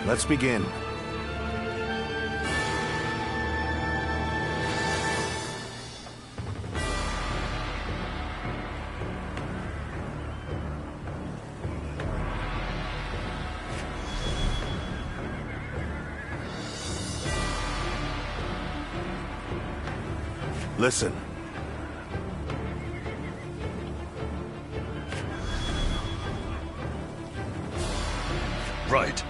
Let's begin. Listen.
Right.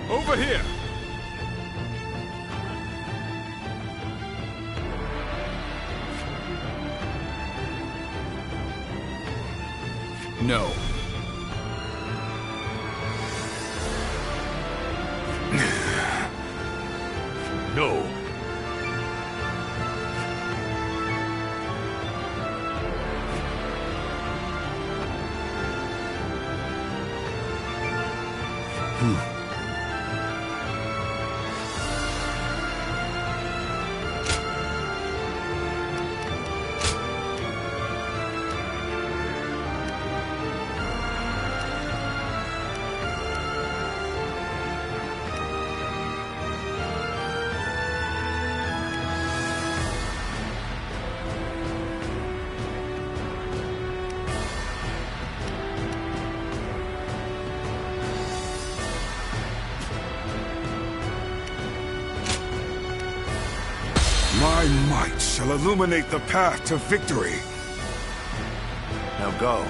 Over here!
No.
No.
My might shall illuminate the path to victory.
Now go.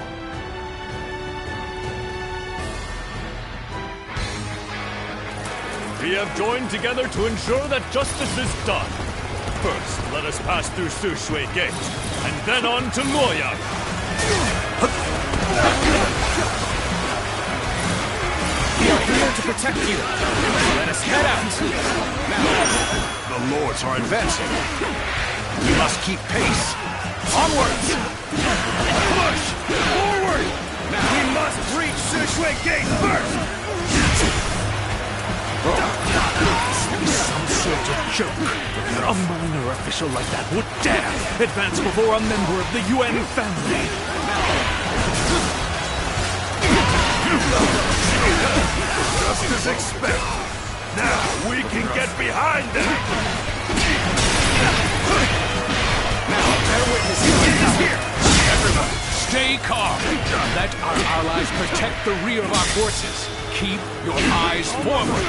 We have joined together to ensure that justice is done. First, let us pass through Sushui Gate, and then on to Luoyang.
We are here to protect you. Let us head out.
The lords are advancing. We must keep pace. Onwards! Push! Forward! We must reach Sushui Gate first!
Some sort of joke. A minor official like that would dare advance before a member of the UN family.
Just as expected. Now we can get behind them.
Now, bear witness here. Everyone, stay calm. Let our allies protect the rear of our forces. Keep your eyes forward.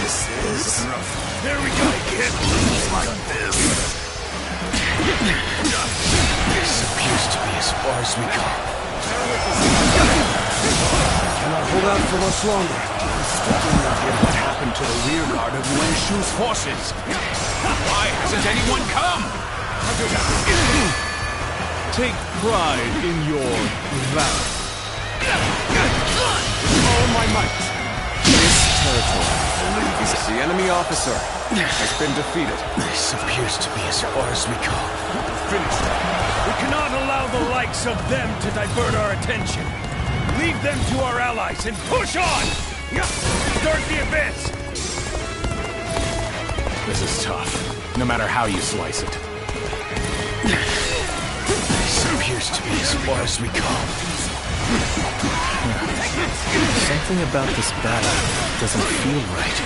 This is rough. There we go. I can't lose like this.
This appears to be as far as we go.
Cannot hold out for much longer.
What happened to the rear guard of Wen Shu's forces? Why hasn't anyone come?
Take pride in your valor.
All my might.
This territory. The enemy officer has been defeated.
This appears to be as far as we go.
Finish them. We cannot allow the likes of them to divert our attention. Leave them to our allies and push on! Start the advance!
This is tough, no matter how you slice it. This appears to be as far as we go.
Something about this battle doesn't feel right.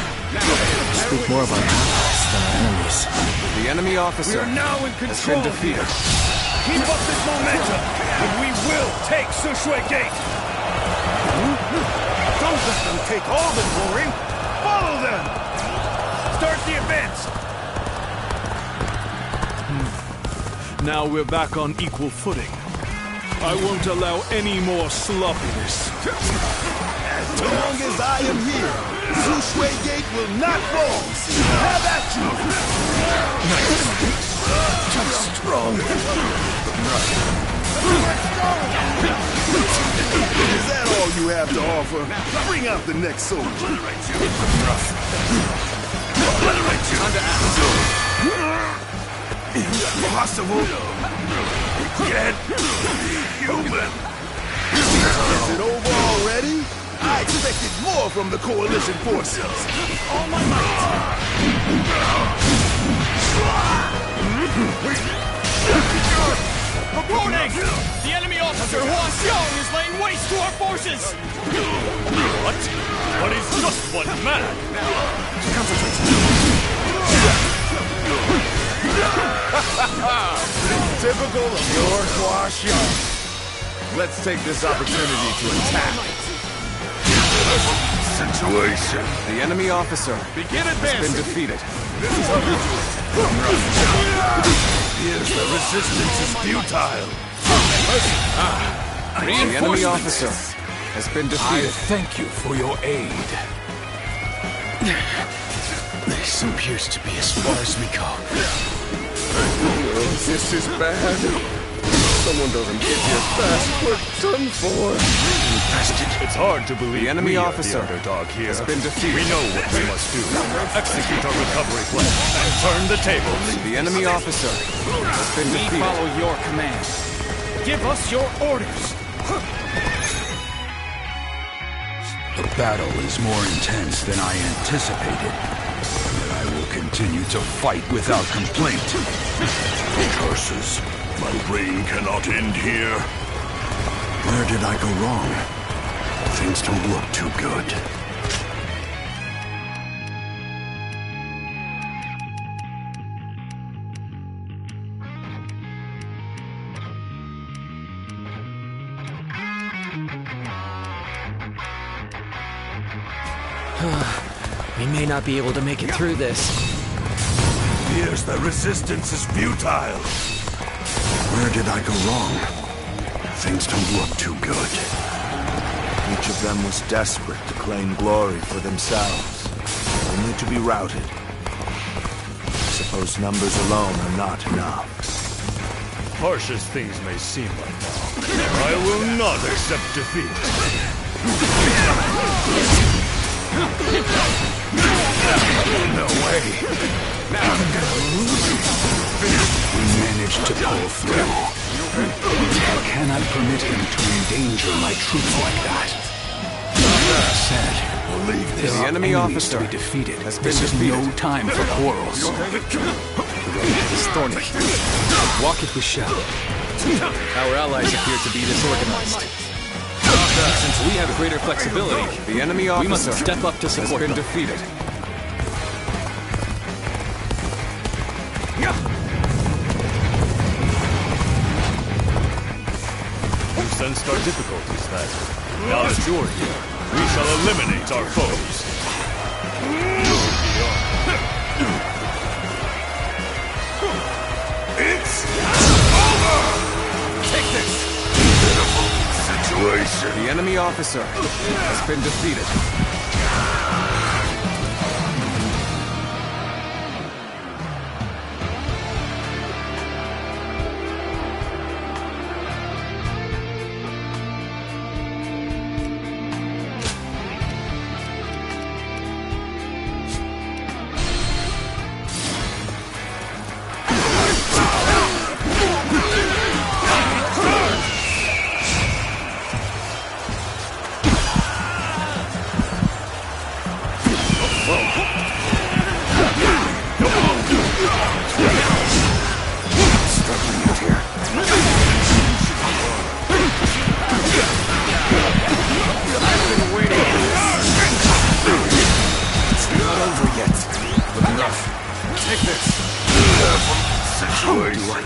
Speak more of our allies than our enemies.
The enemy officer
We are now in
has
control
been defeated.
Keep up this momentum, and we will take Sushui Gate! Don't let them take all the glory! Follow them! Start the advance!
Now we're back on equal footing. I won't allow any more sloppiness.
As long as I am here, Sushui Gate will not fall! Have at you!
Too strong.
Is that all you have to offer? Bring out the next soldier. Impossible. Get human. Is it over already? I expected more from the coalition forces.
All my might!
Reporting! The enemy officer Hua Xiong is laying waste to our forces!
What? But he's just one man!
Typical of Lord Hua Xiong. Let's take this opportunity to attack.
Situation.
The enemy officer
Begin
has
advancing!
been defeated.
This is how we do it. Here's the resistance is futile.
The enemy officer has been
I
defeated.
thank you for your aid. This appears to be as far as we go.
This is bad.
someone doesn't get here fast, we're done for.
It's hard to believe
the enemy
we
officer
are the underdog here
has been defeated.
We know what we must do. Execute our recovery plan and turn the tables.
The enemy officer has been defeated.
We follow your command. Give us your orders.
The battle is more intense than I anticipated. Yet I will continue to fight without complaint.
Curses. My reign cannot end here. Where did I go wrong? Things don't look too good.
We may not be able to make it through this.
Appears the resistance is futile. Where did I go wrong? Things don't look too good.
Each of them was desperate to claim glory for themselves, only to be routed. I suppose numbers alone are not enough.
Harsh as things may seem right now, I will not accept defeat.
No way. We managed to pull through. I cannot permit him to endanger my troops like that. Said,
The enemy officer
to be defeated.
has been
This is
defeated.
no time for quarrels.
The road is thorny. Walk it we shall. Our allies appear to be disorganized. Since we have greater flexibility,
The enemy
we must
officer
step up to
has
support
been
them.
defeated.
You sensed our difficulties, then. Now that you're here, we shall eliminate our foes.
It's over!
Take this!
Situation.
The enemy officer has been defeated.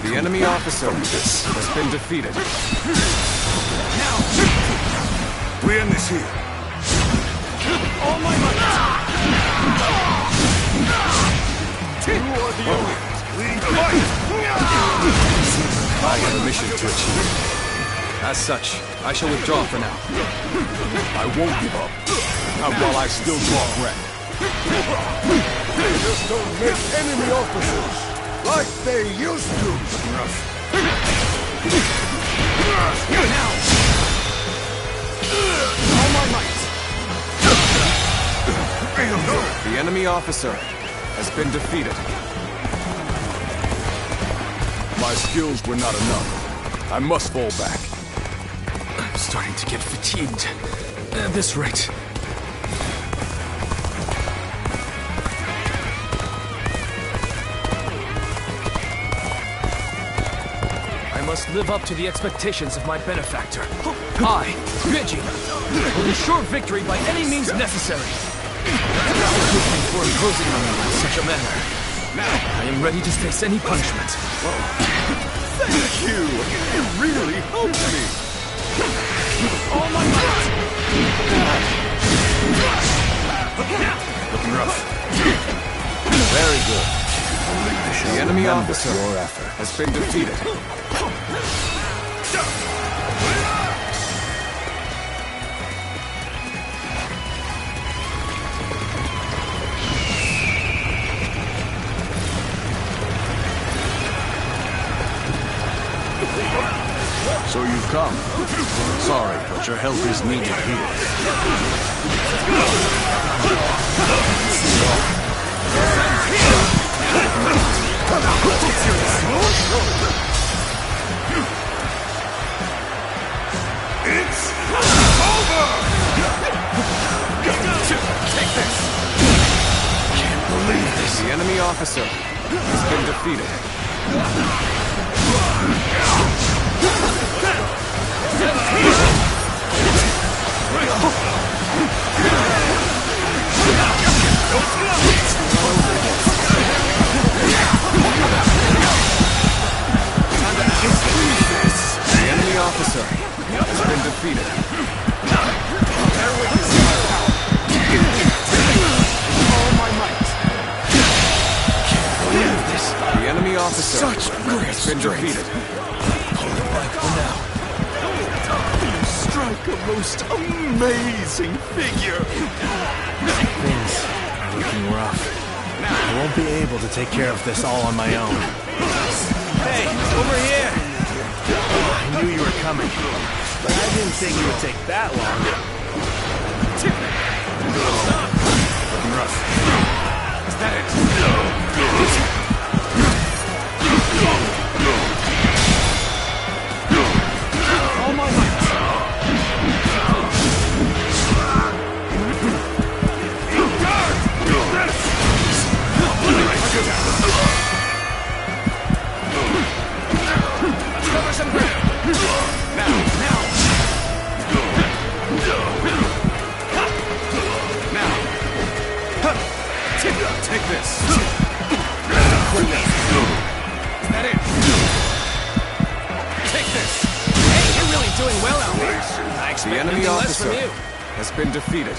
The enemy officer has been defeated.
We end this here.
All my might.
I have a mission to achieve. As such, I shall withdraw for now.
I won't give up. Not while I still draw breath.
They just don't make enemy officers like they used to.
All my might.
The enemy officer has been defeated.
My skills were not enough. I must fall back.
I'm starting to get fatigued. At this rate. I must live up to the expectations of my benefactor. I, Reggie, will ensure victory by any means necessary. Forgive me for imposing on you in such a manner. I am ready to face any punishment.
Thank you. You really helped me.
All my might.
Looking rough. Very good. The enemy officer
your effort.
has been defeated.
So you've come. Sorry, but your help is needed here.
It's over! Take this!
Can't believe this. The enemy officer has been defeated. The enemy officer has been defeated. All my might. Can't believe this. The enemy officer has been defeated.
Hold it back for now. You strike a most amazing figure.
Things are looking rough. I won't be able to take care of this all on my own. Hey, over here! I knew you were coming, but I didn't think it would take that long.
Looking rough. Is that it?
All my might.
Let's cover some ground. Now. Take this. Is that it? Take this.
Hey, you're really doing well out there. I expect
The enemy
nothing less
officer
from you.
has been defeated.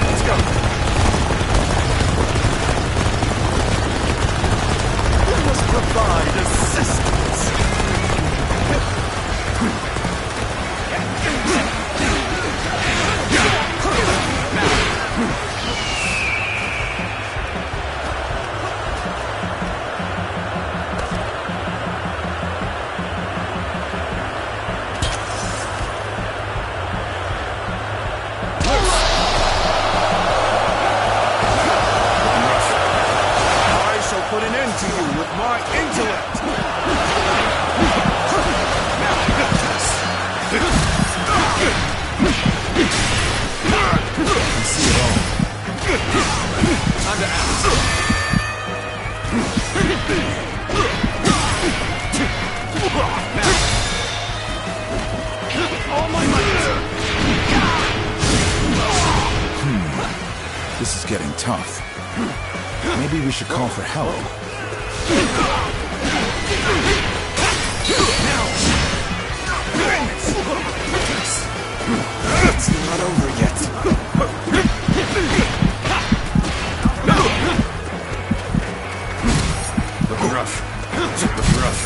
Let's go.
We must provide assistance.
I shall put an end to you with my intellect.
Time to act.
All my might.
This is getting tough. Maybe we should call for help.
It's not over yet.
Looking rough. Looking rough.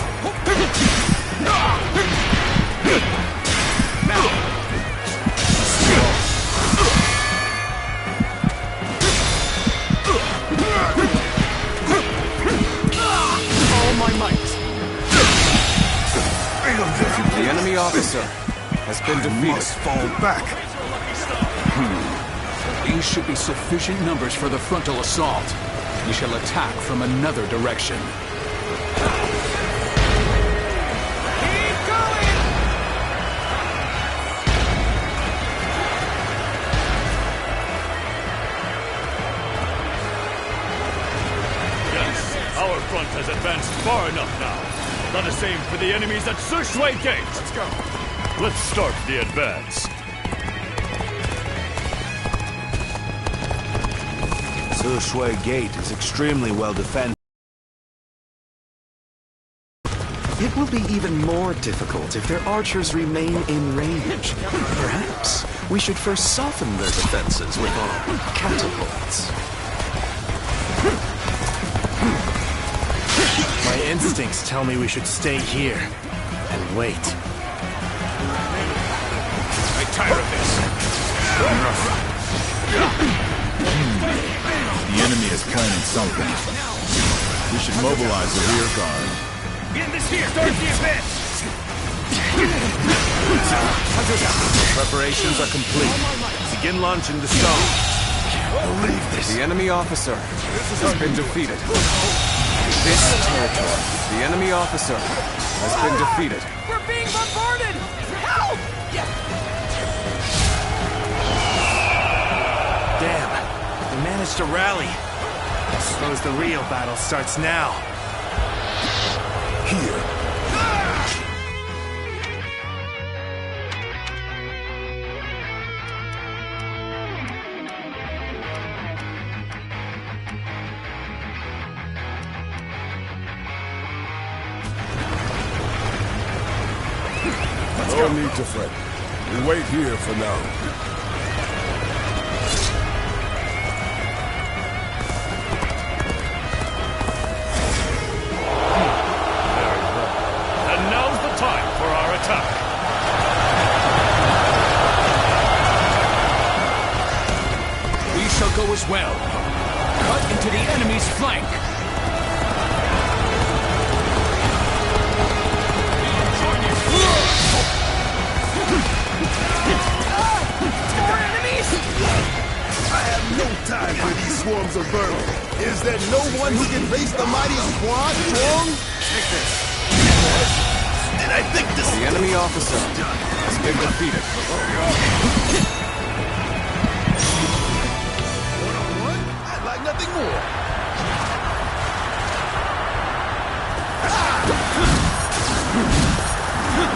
All my might.
The enemy officer has been defeated.
Must fall back.
These should be sufficient numbers for the frontal assault. We shall attack from another direction.
Yes, our front has advanced far enough now. Not the same for the enemies at Shui Gate. Let's go. Let's start the advance.
Shui Gate is extremely well defended.
It will be even more difficult if their archers remain in range. Perhaps we should first soften their defenses with our catapults.
My instincts tell me we should stay here and wait.
I'm tired of this. The enemy is planning something. We should mobilize the rear guard. Get this here! Start the advance!
Preparations are complete. Begin launching the stone.
Believe this.
The enemy officer has been defeated. This territory, the enemy officer has been defeated.
We're being bombarded! Help!
Damn, they managed to rally. I suppose the real battle starts now.
Here.
No need to fret. We wait here for now.
And now's the time for our attack.
We shall go as well. Cut into the enemy's flank.
More enemies!
I have no time for these swarms of vermin. Is there no one who can face the mighty squad strong?
Take this.
Did I think this?
The enemy officer has been defeated.
One-on-one? I'd like nothing more.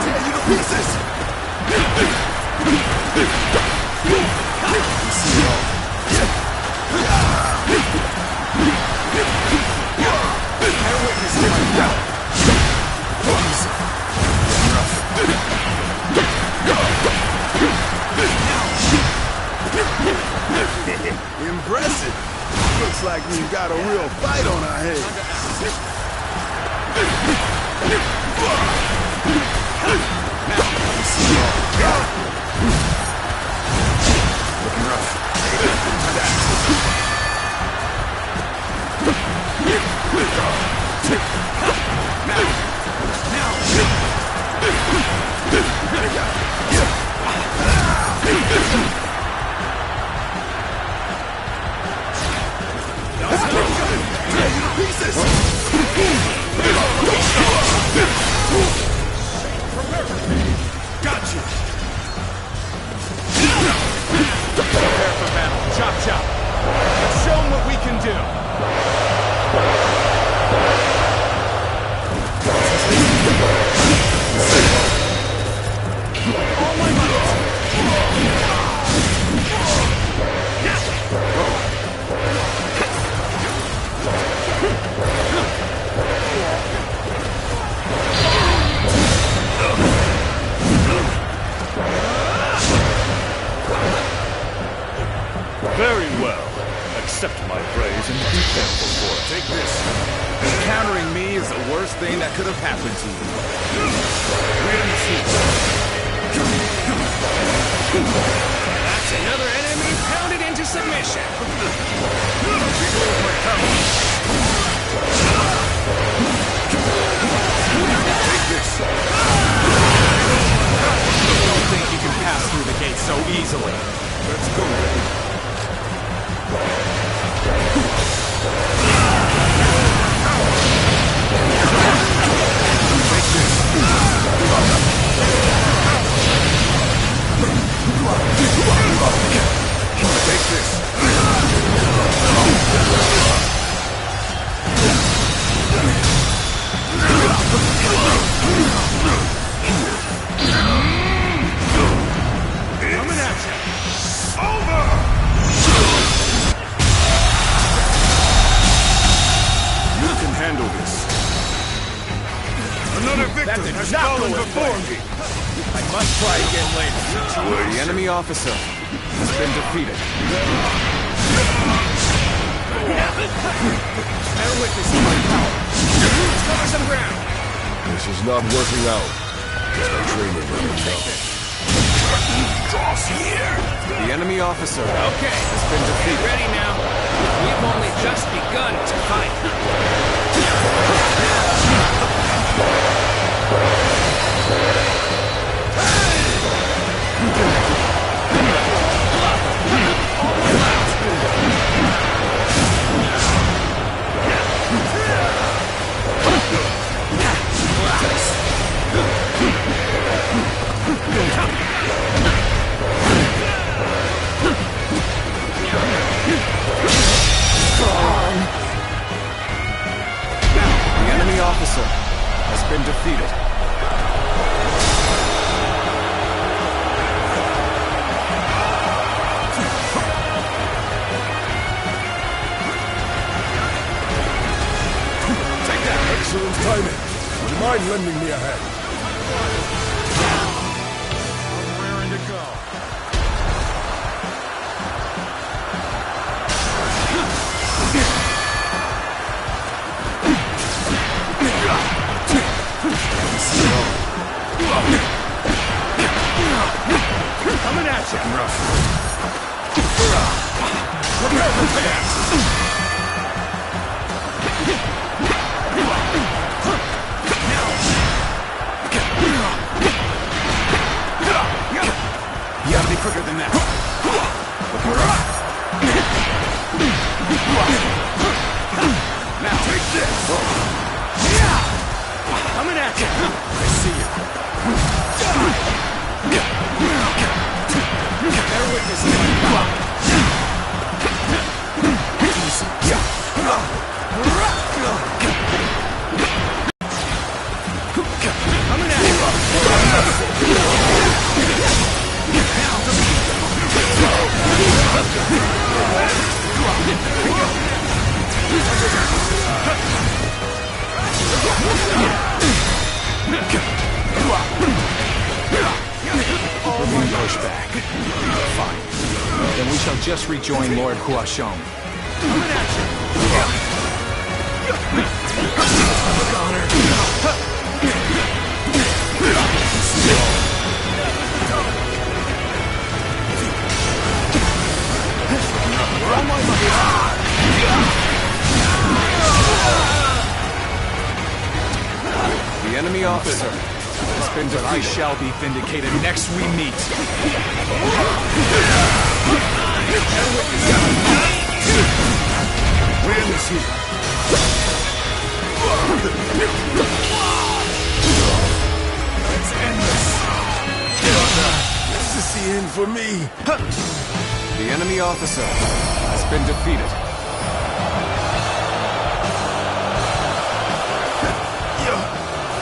Tear you to pieces! Impressive. Looks like we've got a real fight on our hands.
Looking rough.
Pieces!
Got you!
Prepare for battle. Chop, chop. Let's show them what we can do. All my might.
Very well. Accept my praise and be thankful for it.
Take this.
Encountering me is the worst thing that could have happened to you.
That's another enemy pounded into submission.
Take this.
Don't think you can pass through the gate so easily.
Let's go then. Take this. Coming at you. Over! You can handle this. Another victim has fallen before me.
I must try again later.
The enemy officer has been defeated.
Bear witness to my power.
Let's cover some ground.
This is not working out. Our training will help.
Cross here!
The enemy officer
Okay,
has been defeated.
ready now. We've only just begun to fight.
The enemy officer has been defeated.
Excellent timing. Would you mind lending me a hand?
I'm raring to go.
Coming at you!
Rough.
Prepare for chaos!
You gotta be quicker than that.
Now take this! Coming at you!
I see you.
Bear witness to my power.
Easy.
Coming at
We push back. Fine. Then we shall just rejoin Lord Huashong.
Coming at
The enemy officer has been defeated.
I shall be vindicated next we meet.
Win is here.
Let's end this. This is the end for me.
The enemy officer has been defeated.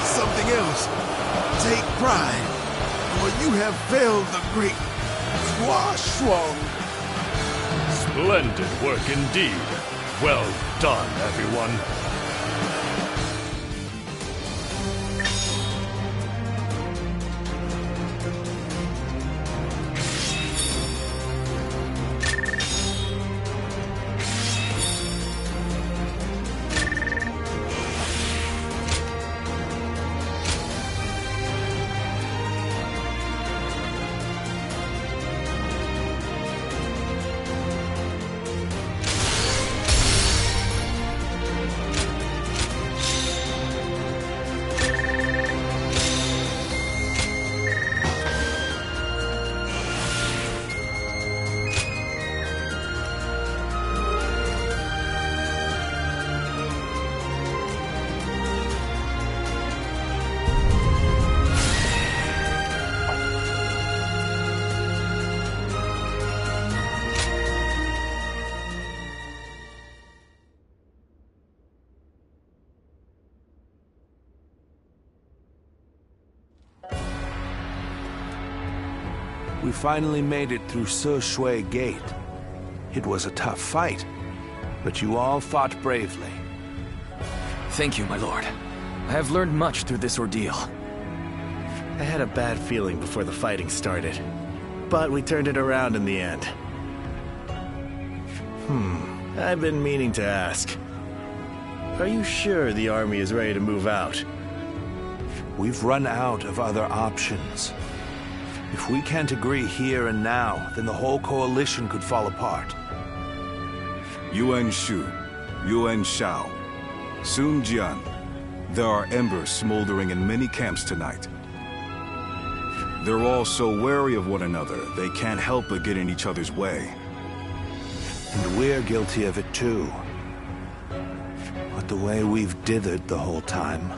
Something else. Take pride, for you have failed the great Huashong.
Splendid work indeed. Well done, everyone.
We finally made it through Shui Gate. It was a tough fight, but you all fought bravely.
Thank you, my lord. I have learned much through this ordeal.
I had a bad feeling before the fighting started, but we turned it around in the end. I've been meaning to ask. Are you sure the army is ready to move out?
We've run out of other options. If we can't agree here and now, then the whole coalition could fall apart.
Yuan Shu, Yuan Shao, Sun Jian. There are embers smoldering in many camps tonight. They're all so wary of one another, they can't help but get in each other's way.
And we're guilty of it too. But the way we've dithered the whole time,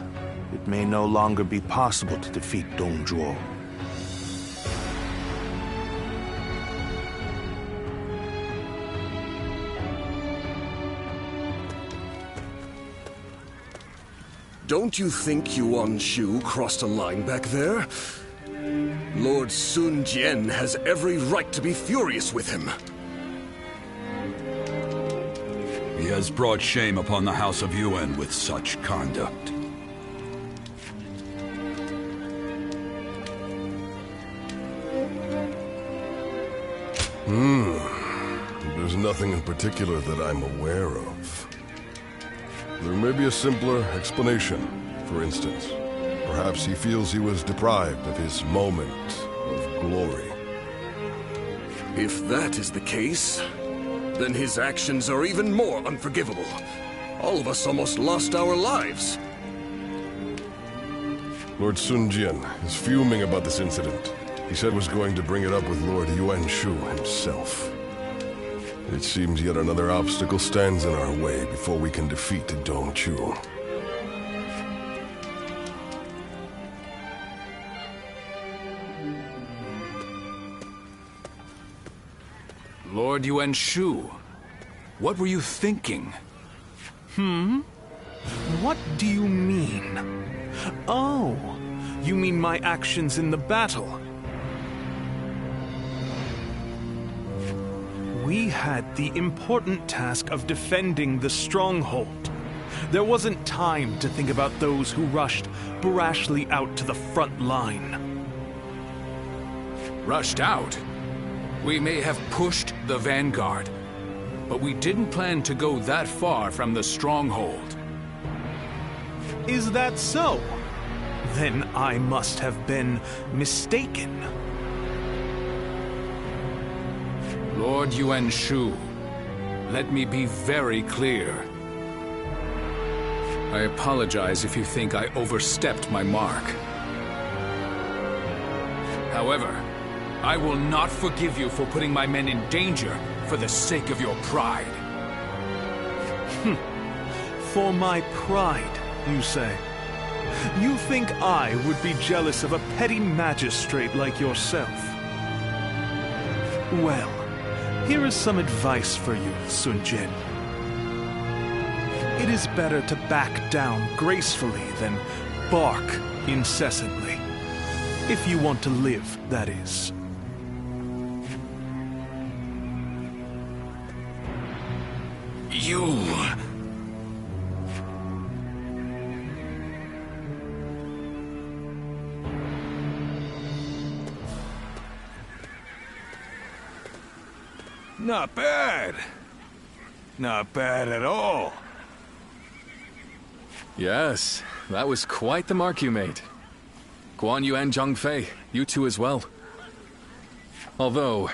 it may no longer be possible to defeat Dong Zhuo.
Don't you think Yuan Shu crossed a line back there? Lord Sun Jian has every right to be furious with him.
He has brought shame upon the House of Yuan with such conduct.
There's nothing in particular that I'm aware of. There may be a simpler explanation. For instance, perhaps he feels he was deprived of his moment of glory.
If that is the case, then his actions are even more unforgivable. All of us almost lost our lives.
Lord Sun Jian is fuming about this incident. He said was going to bring it up with Lord Yuan Shu himself. It seems yet another obstacle stands in our way before we can defeat Dong Zhuo.
Lord Yuan Shu, what were you thinking?
What do you mean? Oh, you mean my actions in the battle? We had the important task of defending the stronghold. There wasn't time to think about those who rushed brashly out to the front line.
Rushed out? We may have pushed the vanguard, but we didn't plan to go that far from the stronghold.
Is that so? Then I must have been mistaken.
Lord Yuan Shu, let me be very clear. I apologize if you think I overstepped my mark. However, I will not forgive you for putting my men in danger for the sake of your pride.
For my pride, you say? You think I would be jealous of a petty magistrate like yourself? Well, here is some advice for you, Sun Jian. It is better to back down gracefully than bark incessantly. If you want to live, that is.
You...
Not bad. Not bad at all.
Yes, that was quite the mark you made. Guan Yu and Zhang Fei, you two as well. Although,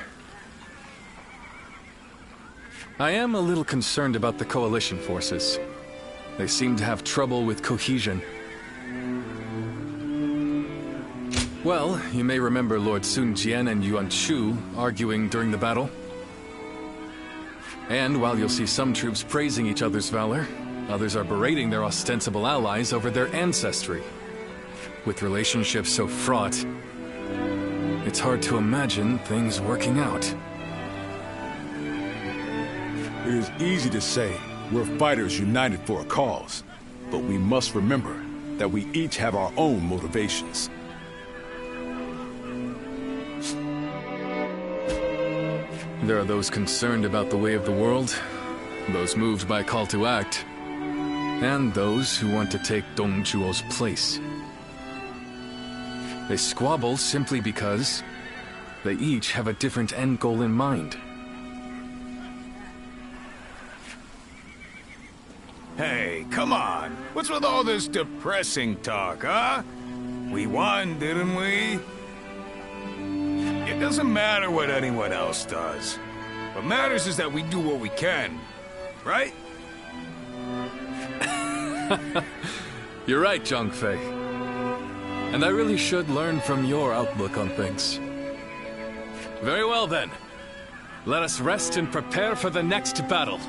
I am a little concerned about the coalition forces. They seem to have trouble with cohesion. Well, you may remember Lord Sun Jian and Yuan Shu arguing during the battle. And while you'll see some troops praising each other's valor, others are berating their ostensible allies over their ancestry. With relationships so fraught, it's hard to imagine things working out.
It is easy to say we're fighters united for a cause, but we must remember that we each have our own motivations.
There are those concerned about the way of the world, those moved by call to act, and those who want to take Dong Zhuo's place. They squabble simply because they each have a different end goal in mind.
Hey, come on. What's with all this depressing talk, huh? We won, didn't we? It doesn't matter what anyone else does. What matters is that we do what we can, right?
You're right, Zhang Fei. And I really should learn from your outlook on things. Very well then. Let us rest and prepare for the next battle.